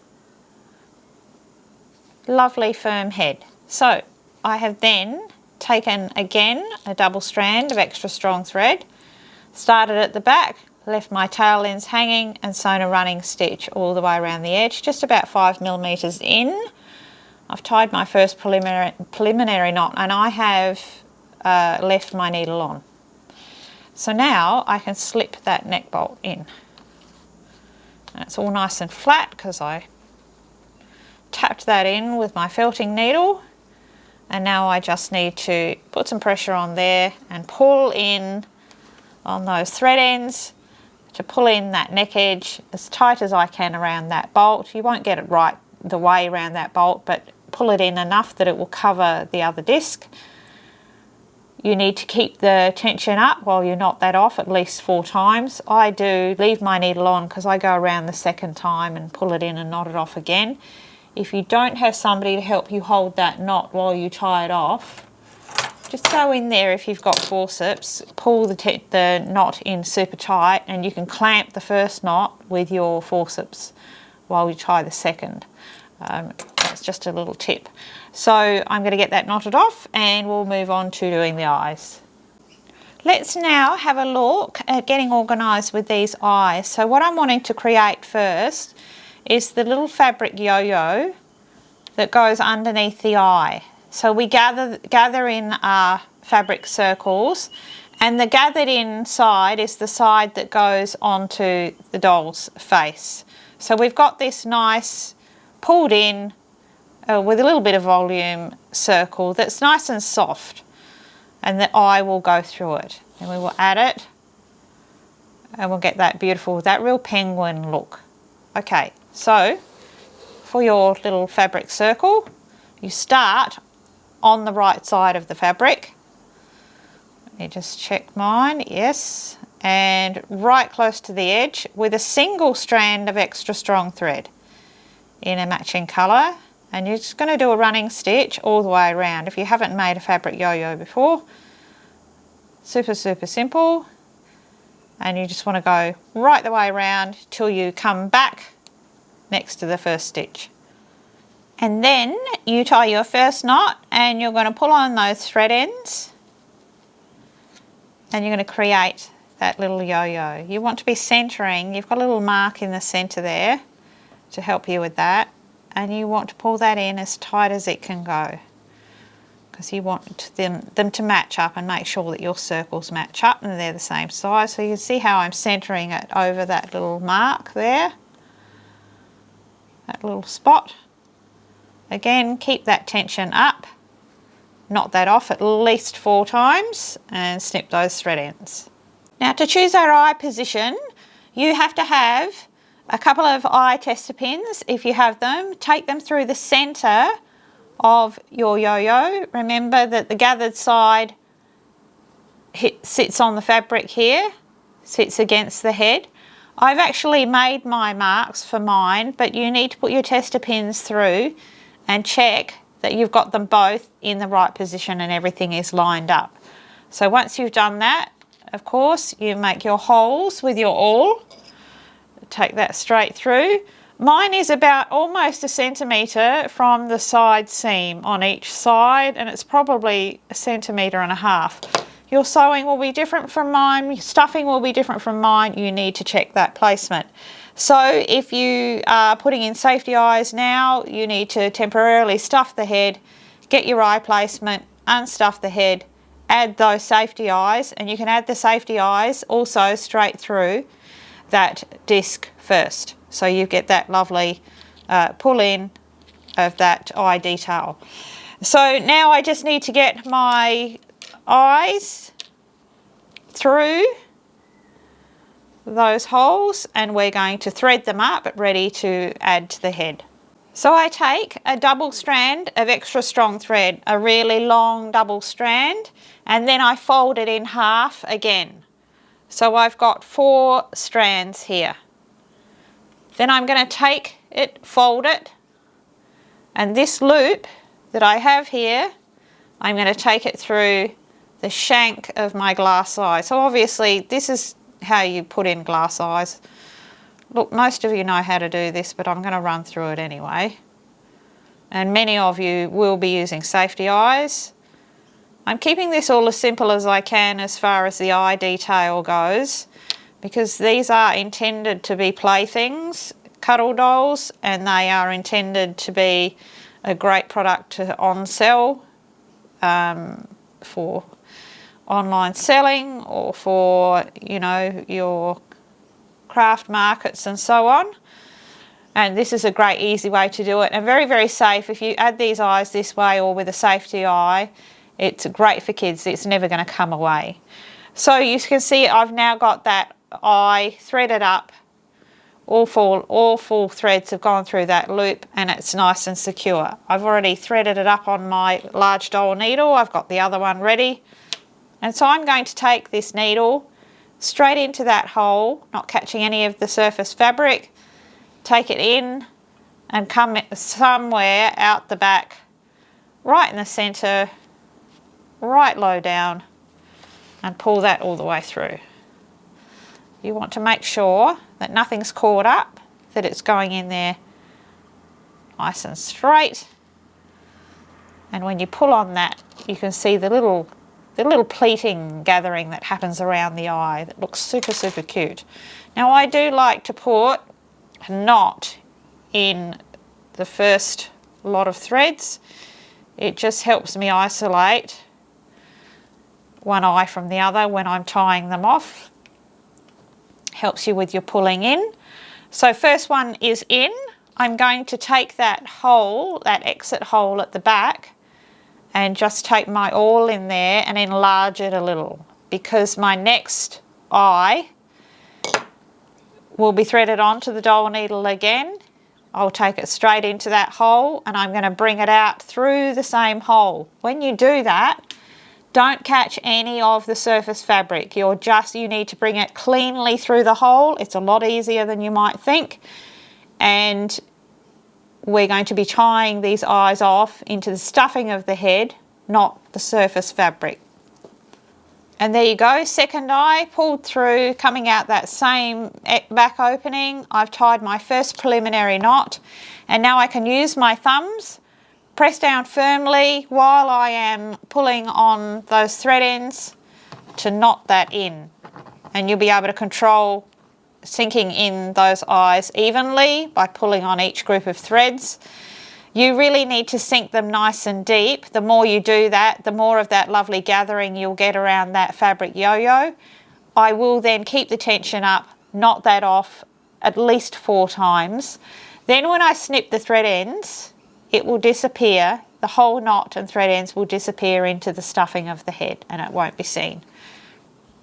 Lovely firm head. So I have then taken again a double strand of extra strong thread, started at the back, left my tail ends hanging and sewn a running stitch all the way around the edge, just about 5 millimetres in. I've tied my first preliminary knot and I have left my needle on. So now I can slip that neck bolt in. And it's all nice and flat because I tapped that in with my felting needle, and now I just need to put some pressure on there and pull in on those thread ends to pull in that neck edge as tight as I can around that bolt. You won't get it right the way around that bolt, but pull it in enough that it will cover the other disc. You need to keep the tension up while you knot that off at least 4 times. I do leave my needle on because I go around the second time and pull it in and knot it off again. If you don't have somebody to help you hold that knot while you tie it off, just go in there if you've got forceps, pull the knot in super tight, and you can clamp the first knot with your forceps while you tie the second. That's just a little tip. So I'm going to get that knotted off and we'll move on to doing the eyes. Let's now have a look at getting organised with these eyes. So what I'm wanting to create first is the little fabric yo-yo that goes underneath the eye. So we gather in our fabric circles, and the gathered inside is the side that goes onto the doll's face. So we've got this nice pulled in with a little bit of volume circle that's nice and soft, and the eye will go through it, and we will add it and we'll get that beautiful, that real penguin look. Okay, so for your little fabric circle, you start on the right side of the fabric. Let me just check mine, yes, and right close to the edge with a single strand of extra strong thread in a matching colour, and you're just going to do a running stitch all the way around. If you haven't made a fabric yo-yo before, super simple, and you just want to go right the way around till you come back next to the first stitch. And then you tie your first knot and you're going to pull on those thread ends and you're going to create that little yo-yo. You want to be centering, you've got a little mark in the centre there to help you with that, and you want to pull that in as tight as it can go because you want them to match up and make sure that your circles match up and they're the same size. So you can see how I'm centering it over that little mark there, that little spot. Again, keep that tension up, knot that off at least 4 times and snip those thread ends. Now to choose our eye position, you have to have a couple of eye tester pins. If you have them, take them through the centre of your yo-yo. Remember that the gathered side sits on the fabric here, sits against the head. I've actually made my marks for mine, but you need to put your tester pins through and check that you've got them both in the right position and everything is lined up. So once you've done that, of course, you make your holes with your awl. Take that straight through. Mine is about almost 1 centimetre from the side seam on each side, and it's probably 1.5 centimetres. Your sewing will be different from mine, your stuffing will be different from mine. You need to check that placement. So if you are putting in safety eyes now, you need to temporarily stuff the head, get your eye placement, unstuff the head, add those safety eyes, and you can add the safety eyes also straight through that disc first. So you get that lovely pull in of that eye detail. So now I just need to get my eyes through those holes and we're going to thread them up ready to add to the head. So I take a double strand of extra strong thread, a really long double strand, and then I fold it in half again. So I've got 4 strands here. Then I'm going to take it, fold it, and this loop that I have here, I'm going to take it through the shank of my glass eye. So obviously this is how you put in glass eyes. Look, most of you know how to do this, but I'm going to run through it anyway. And many of you will be using safety eyes. I'm keeping this all as simple as I can as far as the eye detail goes, because these are intended to be playthings, Cuddle Dolls, and they are intended to be a great product to on-sell for online selling or for, you know, your craft markets and so on. And this is a great easy way to do it and very, very safe. If you add these eyes this way or with a safety eye, it's great for kids. It's never going to come away. So you can see I've now got that eye threaded up. All four threads have gone through that loop and it's nice and secure. I've already threaded it up on my large doll needle. I've got the other one ready. And so I'm going to take this needle straight into that hole, not catching any of the surface fabric, take it in and come somewhere out the back, right in the centre, right low down, and pull that all the way through. You want to make sure that nothing's caught up, that it's going in there nice and straight. And when you pull on that, you can see the little pleating gathering that happens around the eye that looks super, super cute. Now I do like to put a knot in the first lot of threads. It just helps me isolate one eye from the other when I'm tying them off. Helps you with your pulling in. So first one is in. I'm going to take that hole, that exit hole at the back, and just take my awl in there and enlarge it a little, because my next eye will be threaded onto the doll needle again. I'll take it straight into that hole and I'm going to bring it out through the same hole. When you do that, don't catch any of the surface fabric. You need to bring it cleanly through the hole. It's a lot easier than you might think. And we're going to be tying these eyes off into the stuffing of the head, not the surface fabric. And there you go, second eye pulled through, coming out that same back opening. I've tied my first preliminary knot, and now I can use my thumbs, press down firmly while I am pulling on those thread ends to knot that in. And you'll be able to control sinking in those eyes evenly by pulling on each group of threads. You really need to sink them nice and deep. The more you do that, the more of that lovely gathering you'll get around that fabric yo-yo. I will then keep the tension up, knot that off at least 4 times. Then when I snip the thread ends, it will disappear. The whole knot and thread ends will disappear into the stuffing of the head and it won't be seen.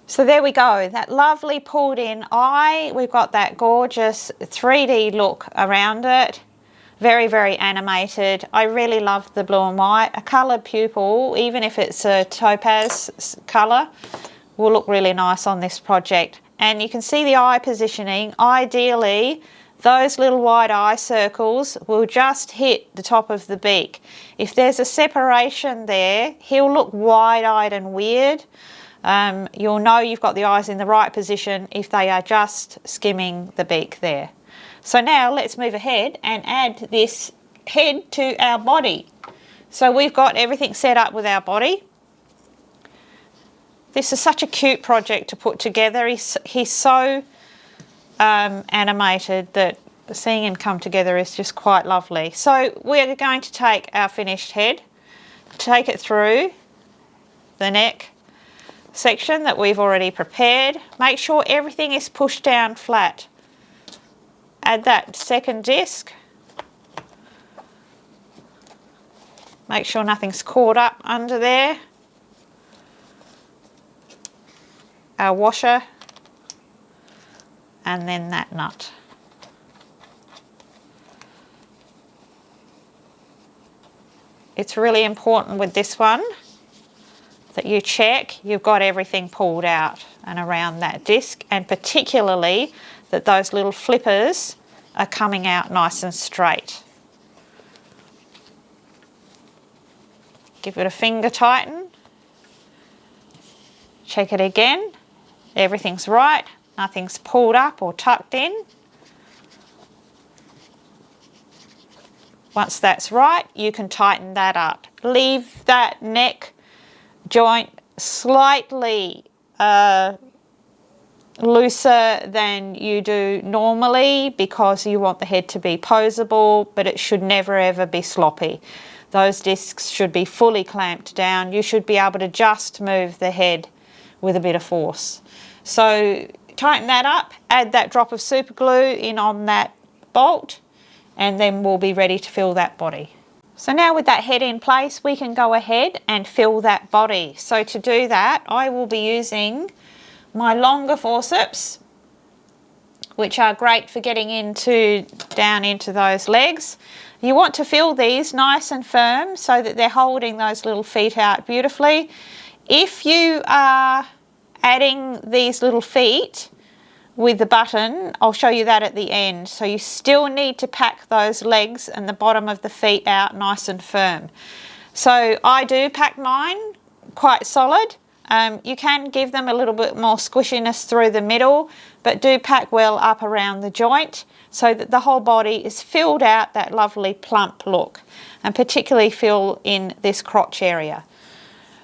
So there we go, that lovely pulled in eye. We've got that gorgeous 3D look around it. Very, very animated. I really love the blue and white. A coloured pupil, even if it's a topaz colour, will look really nice on this project. and you can see the eye positioning. Ideally, those little white eye circles will just hit the top of the beak. If there's a separation there, he'll look wide-eyed and weird. You'll know you've got the eyes in the right position if they are just skimming the beak there. So now let's move ahead and add this head to our body. So we've got everything set up with our body. This is such a cute project to put together. He's so animated that seeing him come together is just quite lovely. So we're going to take our finished head, take it through the neck section that we've already prepared. Make sure everything is pushed down flat. Add that second disc. Make sure nothing's caught up under there. Our washer, and then that nut. It's really important with this one that you check you've got everything pulled out and around that disc, and particularly that those little flippers are coming out nice and straight. Give it a finger tighten. Check it again. Everything's right. Nothing's pulled up or tucked in. Once that's right, you can tighten that up. Leave that neck joint slightly looser than you do normally because you want the head to be poseable, but it should never ever be sloppy. Those discs should be fully clamped down. You should be able to just move the head with a bit of force. So tighten that up, add that drop of super glue in on that bolt, and then we'll be ready to fill that body. So now with that head in place, we can go ahead and fill that body. So to do that, I will be using my longer forceps, which are great for getting down into those legs. You want to fill these nice and firm so that they're holding those little feet out beautifully. If you are adding these little feet with the button, I'll show you that at the end. So you still need to pack those legs and the bottom of the feet out nice and firm. So I do pack mine quite solid. You can give them a little bit more squishiness through the middle, but do pack well up around the joint so that the whole body is filled out that lovely plump look, and particularly fill in this crotch area.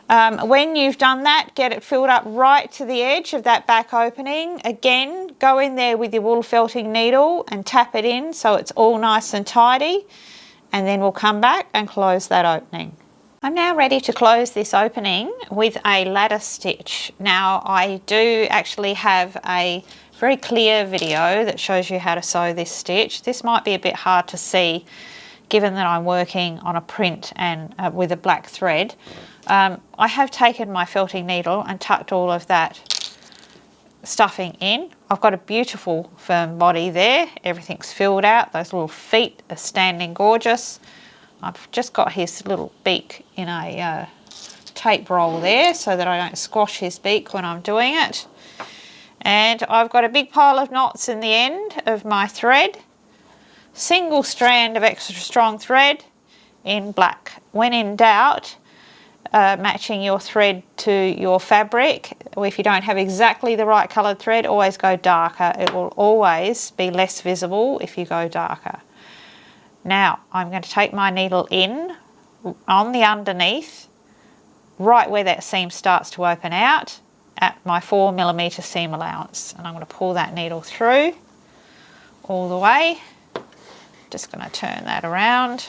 When you've done that, get it filled up right to the edge of that back opening. Again, go in there with your wool felting needle and tap it in so it's all nice and tidy, and then we'll come back and close that opening. I'm now ready to close this opening with a ladder stitch. Now I do actually have a very clear video that shows you how to sew this stitch. This might be a bit hard to see given that I'm working on a print and with a black thread. I have taken my felting needle and tucked all of that stuffing in. I've got a beautiful firm body there. Everything's filled out. Those little feet are standing gorgeous. I've just got his little beak in a tape roll there so that I don't squash his beak when I'm doing it. And I've got a big pile of knots in the end of my thread. Single strand of extra strong thread in black. When in doubt, matching your thread to your fabric. If you don't have exactly the right coloured thread, always go darker. It will always be less visible if you go darker. Now I'm going to take my needle in on the underneath, right where that seam starts to open out, at my 4mm seam allowance, and I'm going to pull that needle through all the way. Just going to turn that around.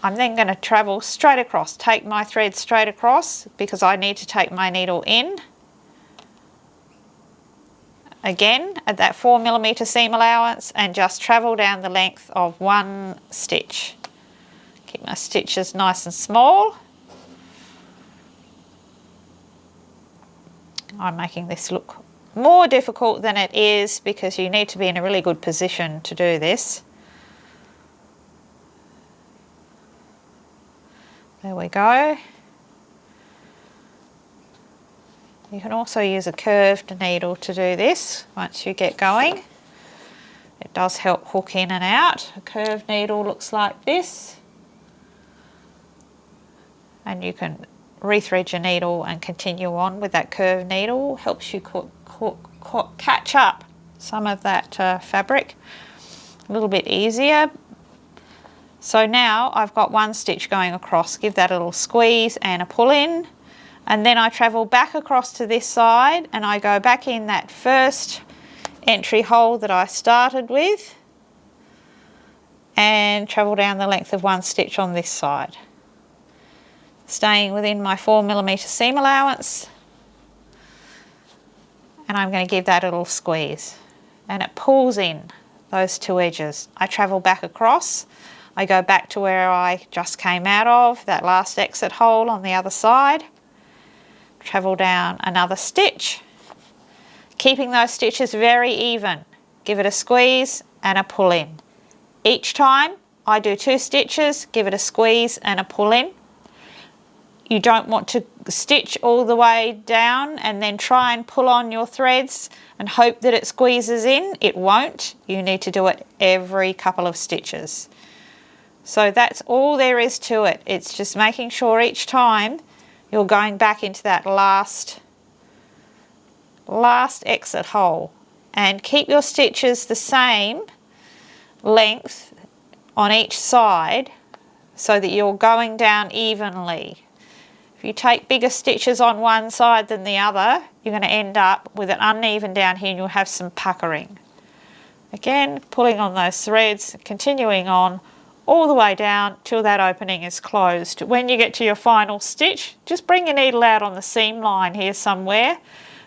I'm then going to travel straight across, take my thread straight across because I need to take my needle in. Again at that 4mm seam allowance, and just travel down the length of one stitch. Keep my stitches nice and small. I'm making this look more difficult than it is because you need to be in a really good position to do this. There we go. You can also use a curved needle to do this once you get going. It does help hook in and out. A curved needle looks like this. And you can rethread your needle and continue on with that curved needle. Helps you catch up some of that fabric a little bit easier. So now I've got one stitch going across. Give that a little squeeze and a pull in. And then I travel back across to this side and I go back in that first entry hole that I started with and travel down the length of one stitch on this side, staying within my 4mm seam allowance, and I'm going to give that a little squeeze and it pulls in those two edges. I travel back across, I go back to where I just came out of, that last exit hole on the other side, travel down another stitch, keeping those stitches very even. Give it a squeeze and a pull in. Each time I do 2 stitches, give it a squeeze and a pull in. You don't want to stitch all the way down and then try and pull on your threads and hope that it squeezes in. It won't. You need to do it every couple of stitches. So that's all there is to it. It's just making sure each time you're going back into that last exit hole, and keep your stitches the same length on each side so that you're going down evenly. If you take bigger stitches on one side than the other, you're going to end up with an uneven down here and you'll have some puckering. Again, pulling on those threads, continuing on all the way down till that opening is closed. When you get to your final stitch, just bring your needle out on the seam line here somewhere,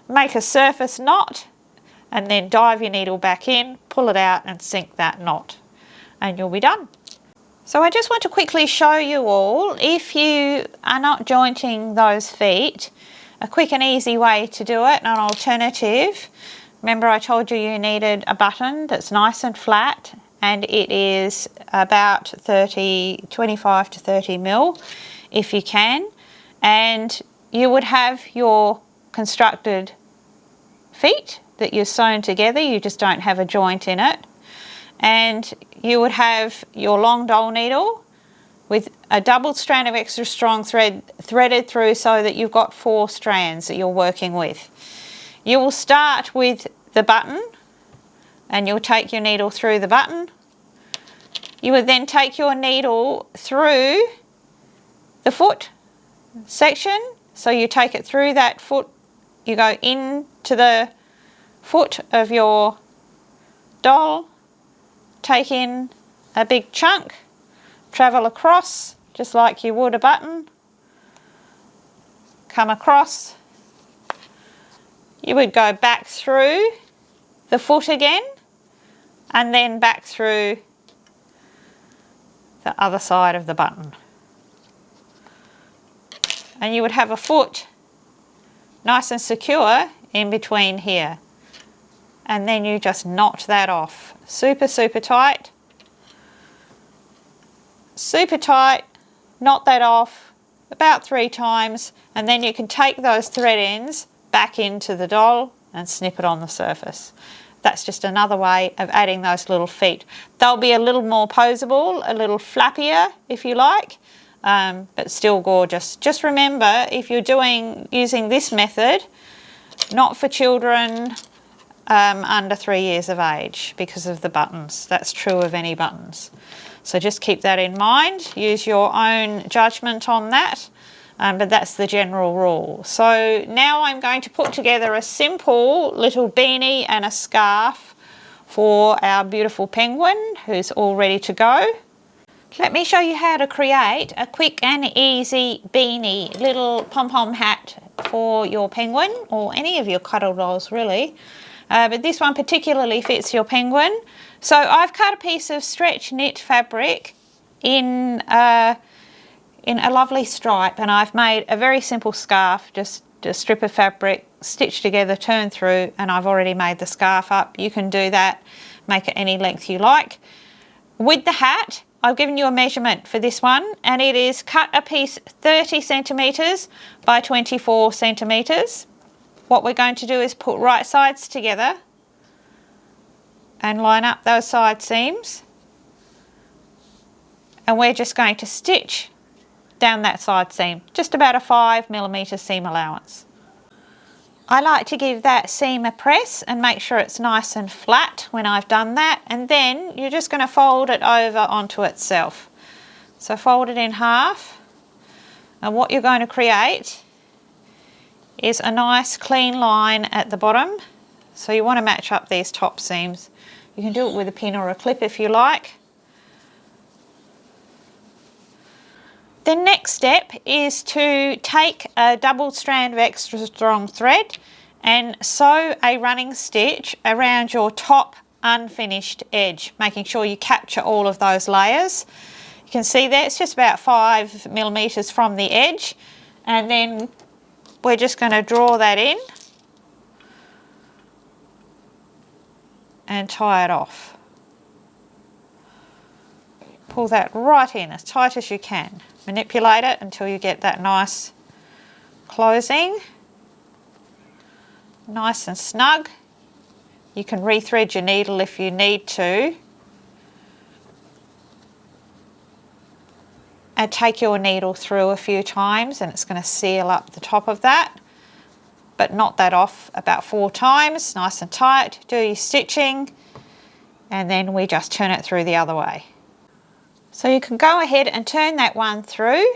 make a surface knot, and then dive your needle back in, pull it out and sink that knot, and you'll be done. So I just want to quickly show you all, if you are not jointing those feet, a quick and easy way to do it, an alternative. Remember I told you you needed a button that's nice and flat, and it is about 25 to 30 mil if you can, and you would have your constructed feet that you're sewn together, you just don't have a joint in it, and you would have your long doll needle with a double strand of extra strong thread threaded through so that you've got 4 strands that you're working with. You will start with the button and you'll take your needle through the button. You would then take your needle through the foot section, so you take it through that foot, you go into the foot of your doll, take in a big chunk, travel across just like you would a button, come across, you would go back through the foot again and then back through the other side of the button, and you would have a foot nice and secure in between here, and then you just knot that off super tight, knot that off about 3 times, and then you can take those thread ends back into the doll and snip it on the surface. That's just another way of adding those little feet. They'll be a little more poseable, a little flappier if you like, but still gorgeous. Just remember, if you're using this method, not for children under 3 years of age because of the buttons. That's true of any buttons. So just keep that in mind. Use your own judgment on that, but that's the general rule. So now I'm going to put together a simple little beanie and a scarf for our beautiful penguin who's all ready to go. Let me show you how to create a quick and easy beanie, little pom-pom hat for your penguin, or any of your cuddle dolls really, but this one particularly fits your penguin. So I've cut a piece of stretch knit fabric in a lovely stripe, and I've made a very simple scarf, just a strip of fabric, stitched together, turn through, and I've already made the scarf up. You can do that, make it any length you like. With the hat, I've given you a measurement for this one, and it is cut a piece 30 centimetres by 24 centimetres. What we're going to do is put right sides together and line up those side seams, and we're just going to stitch down that side seam, just about a 5mm seam allowance. I like to give that seam a press and make sure it's nice and flat when I've done that, and then you're just going to fold it over onto itself. So fold it in half, and what you're going to create is a nice clean line at the bottom. So you want to match up these top seams. You can do it with a pin or a clip if you like. The next step is to take a double strand of extra strong thread and sew a running stitch around your top unfinished edge, making sure you capture all of those layers. You can see there it's just about 5mm from the edge, and then we're just going to draw that in and tie it off. Pull that right in as tight as you can. Manipulate it until you get that nice closing, nice and snug. You can rethread your needle if you need to, and take your needle through a few times, and it's going to seal up the top of that, but knot that off about 4 times, nice and tight. Do your stitching, and then we just turn it through the other way. So you can go ahead and turn that one through,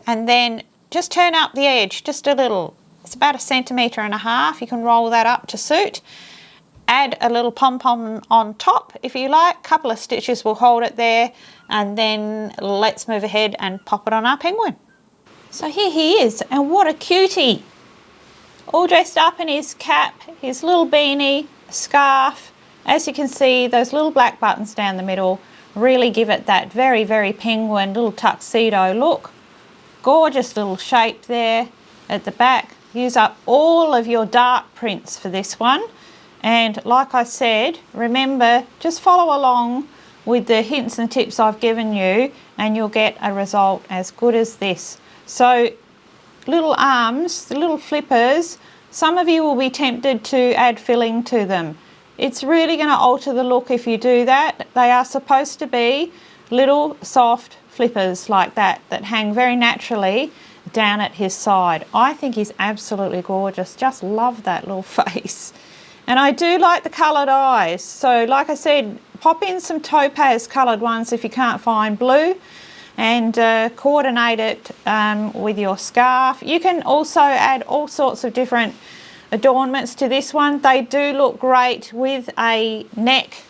and then just turn up the edge just a little. It's about 1.5 centimetres. You can roll that up to suit. Add a little pom-pom on top if you like. A couple of stitches will hold it there, and then let's move ahead and pop it on our penguin. So here he is, and what a cutie. All dressed up in his cap, his little beanie, scarf. As you can see, those little black buttons down the middle really give it that very, very penguin little tuxedo look. Gorgeous little shape there at the back. Use up all of your dark prints for this one. And like I said, remember, just follow along with the hints and tips I've given you, and you'll get a result as good as this. So little arms, the little flippers, some of you will be tempted to add filling to them. It's really going to alter the look if you do that. They are supposed to be little soft flippers like that hang very naturally down at his side. I think he's absolutely gorgeous. Just love that little face. And I do like the coloured eyes. So like I said, pop in some topaz coloured ones if you can't find blue, and coordinate it with your scarf. You can also add all sorts of different adornments to this one. They do look great with a neck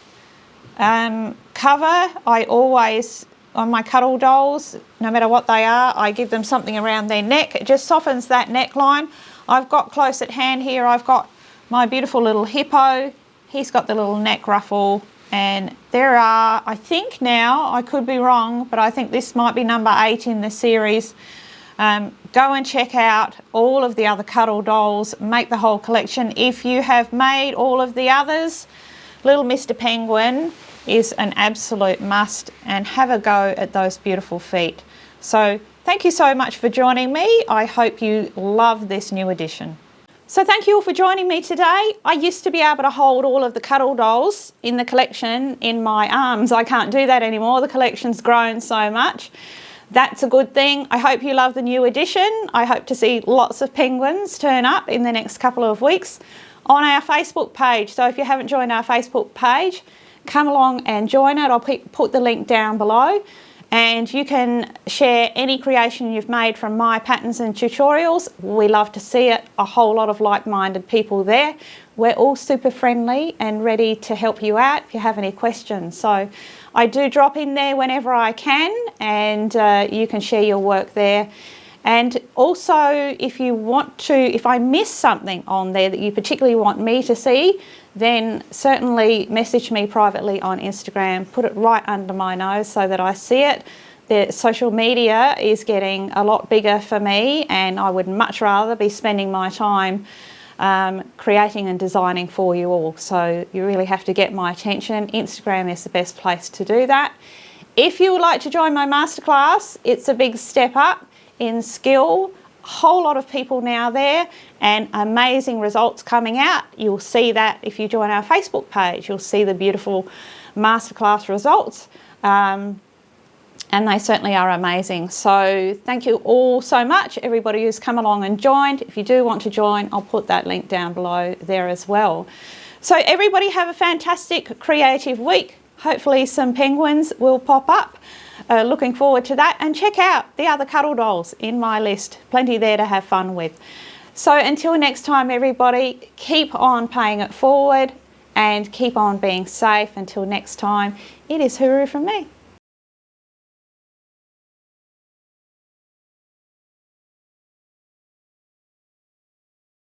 cover. I always, on my Cuddle Dolls, no matter what they are, I give them something around their neck. It just softens that neckline. I've got close at hand here, I've got my beautiful little hippo. He's got the little neck ruffle, and there are, I think now, I could be wrong, but I think this might be number 8 in the series. Go and check out all of the other Cuddle Dolls, make the whole collection. If you have made all of the others, Little Mr. Penguin is an absolute must, and have a go at those beautiful feet. So thank you so much for joining me. I hope you love this new edition. So thank you all for joining me today. I used to be able to hold all of the Cuddle Dolls in the collection in my arms. I can't do that anymore. The collection's grown so much. That's a good thing. I hope you love the new edition. I hope to see lots of penguins turn up in the next couple of weeks on our Facebook page. So if you haven't joined our Facebook page, come along and join it. I'll put the link down below, and you can share any creation you've made from my patterns and tutorials. We love to see it. A whole lot of like-minded people there. We're all super friendly and ready to help you out if you have any questions. So I do drop in there whenever I can, and you can share your work there. And also, if you want to, if I miss something on there that you particularly want me to see, then certainly message me privately on Instagram. Put it right under my nose so that I see it. The social media is getting a lot bigger for me, and I would much rather be spending my time creating and designing for you all. So you really have to get my attention. Instagram is the best place to do that. If you would like to join my masterclass, it's a big step up in skill. whole lot of people now there and amazing results coming out. You'll see that if you join our Facebook page. You'll see the beautiful masterclass results. And they certainly are amazing. So thank you all so much, everybody who's come along and joined. If you do want to join, I'll put that link down below there as well. So everybody have a fantastic creative week. Hopefully some penguins will pop up. Looking forward to that. And check out the other Cuddle Dolls in my list. Plenty there to have fun with. So until next time, everybody, keep on paying it forward and keep on being safe. Until next time, it is hooroo from me.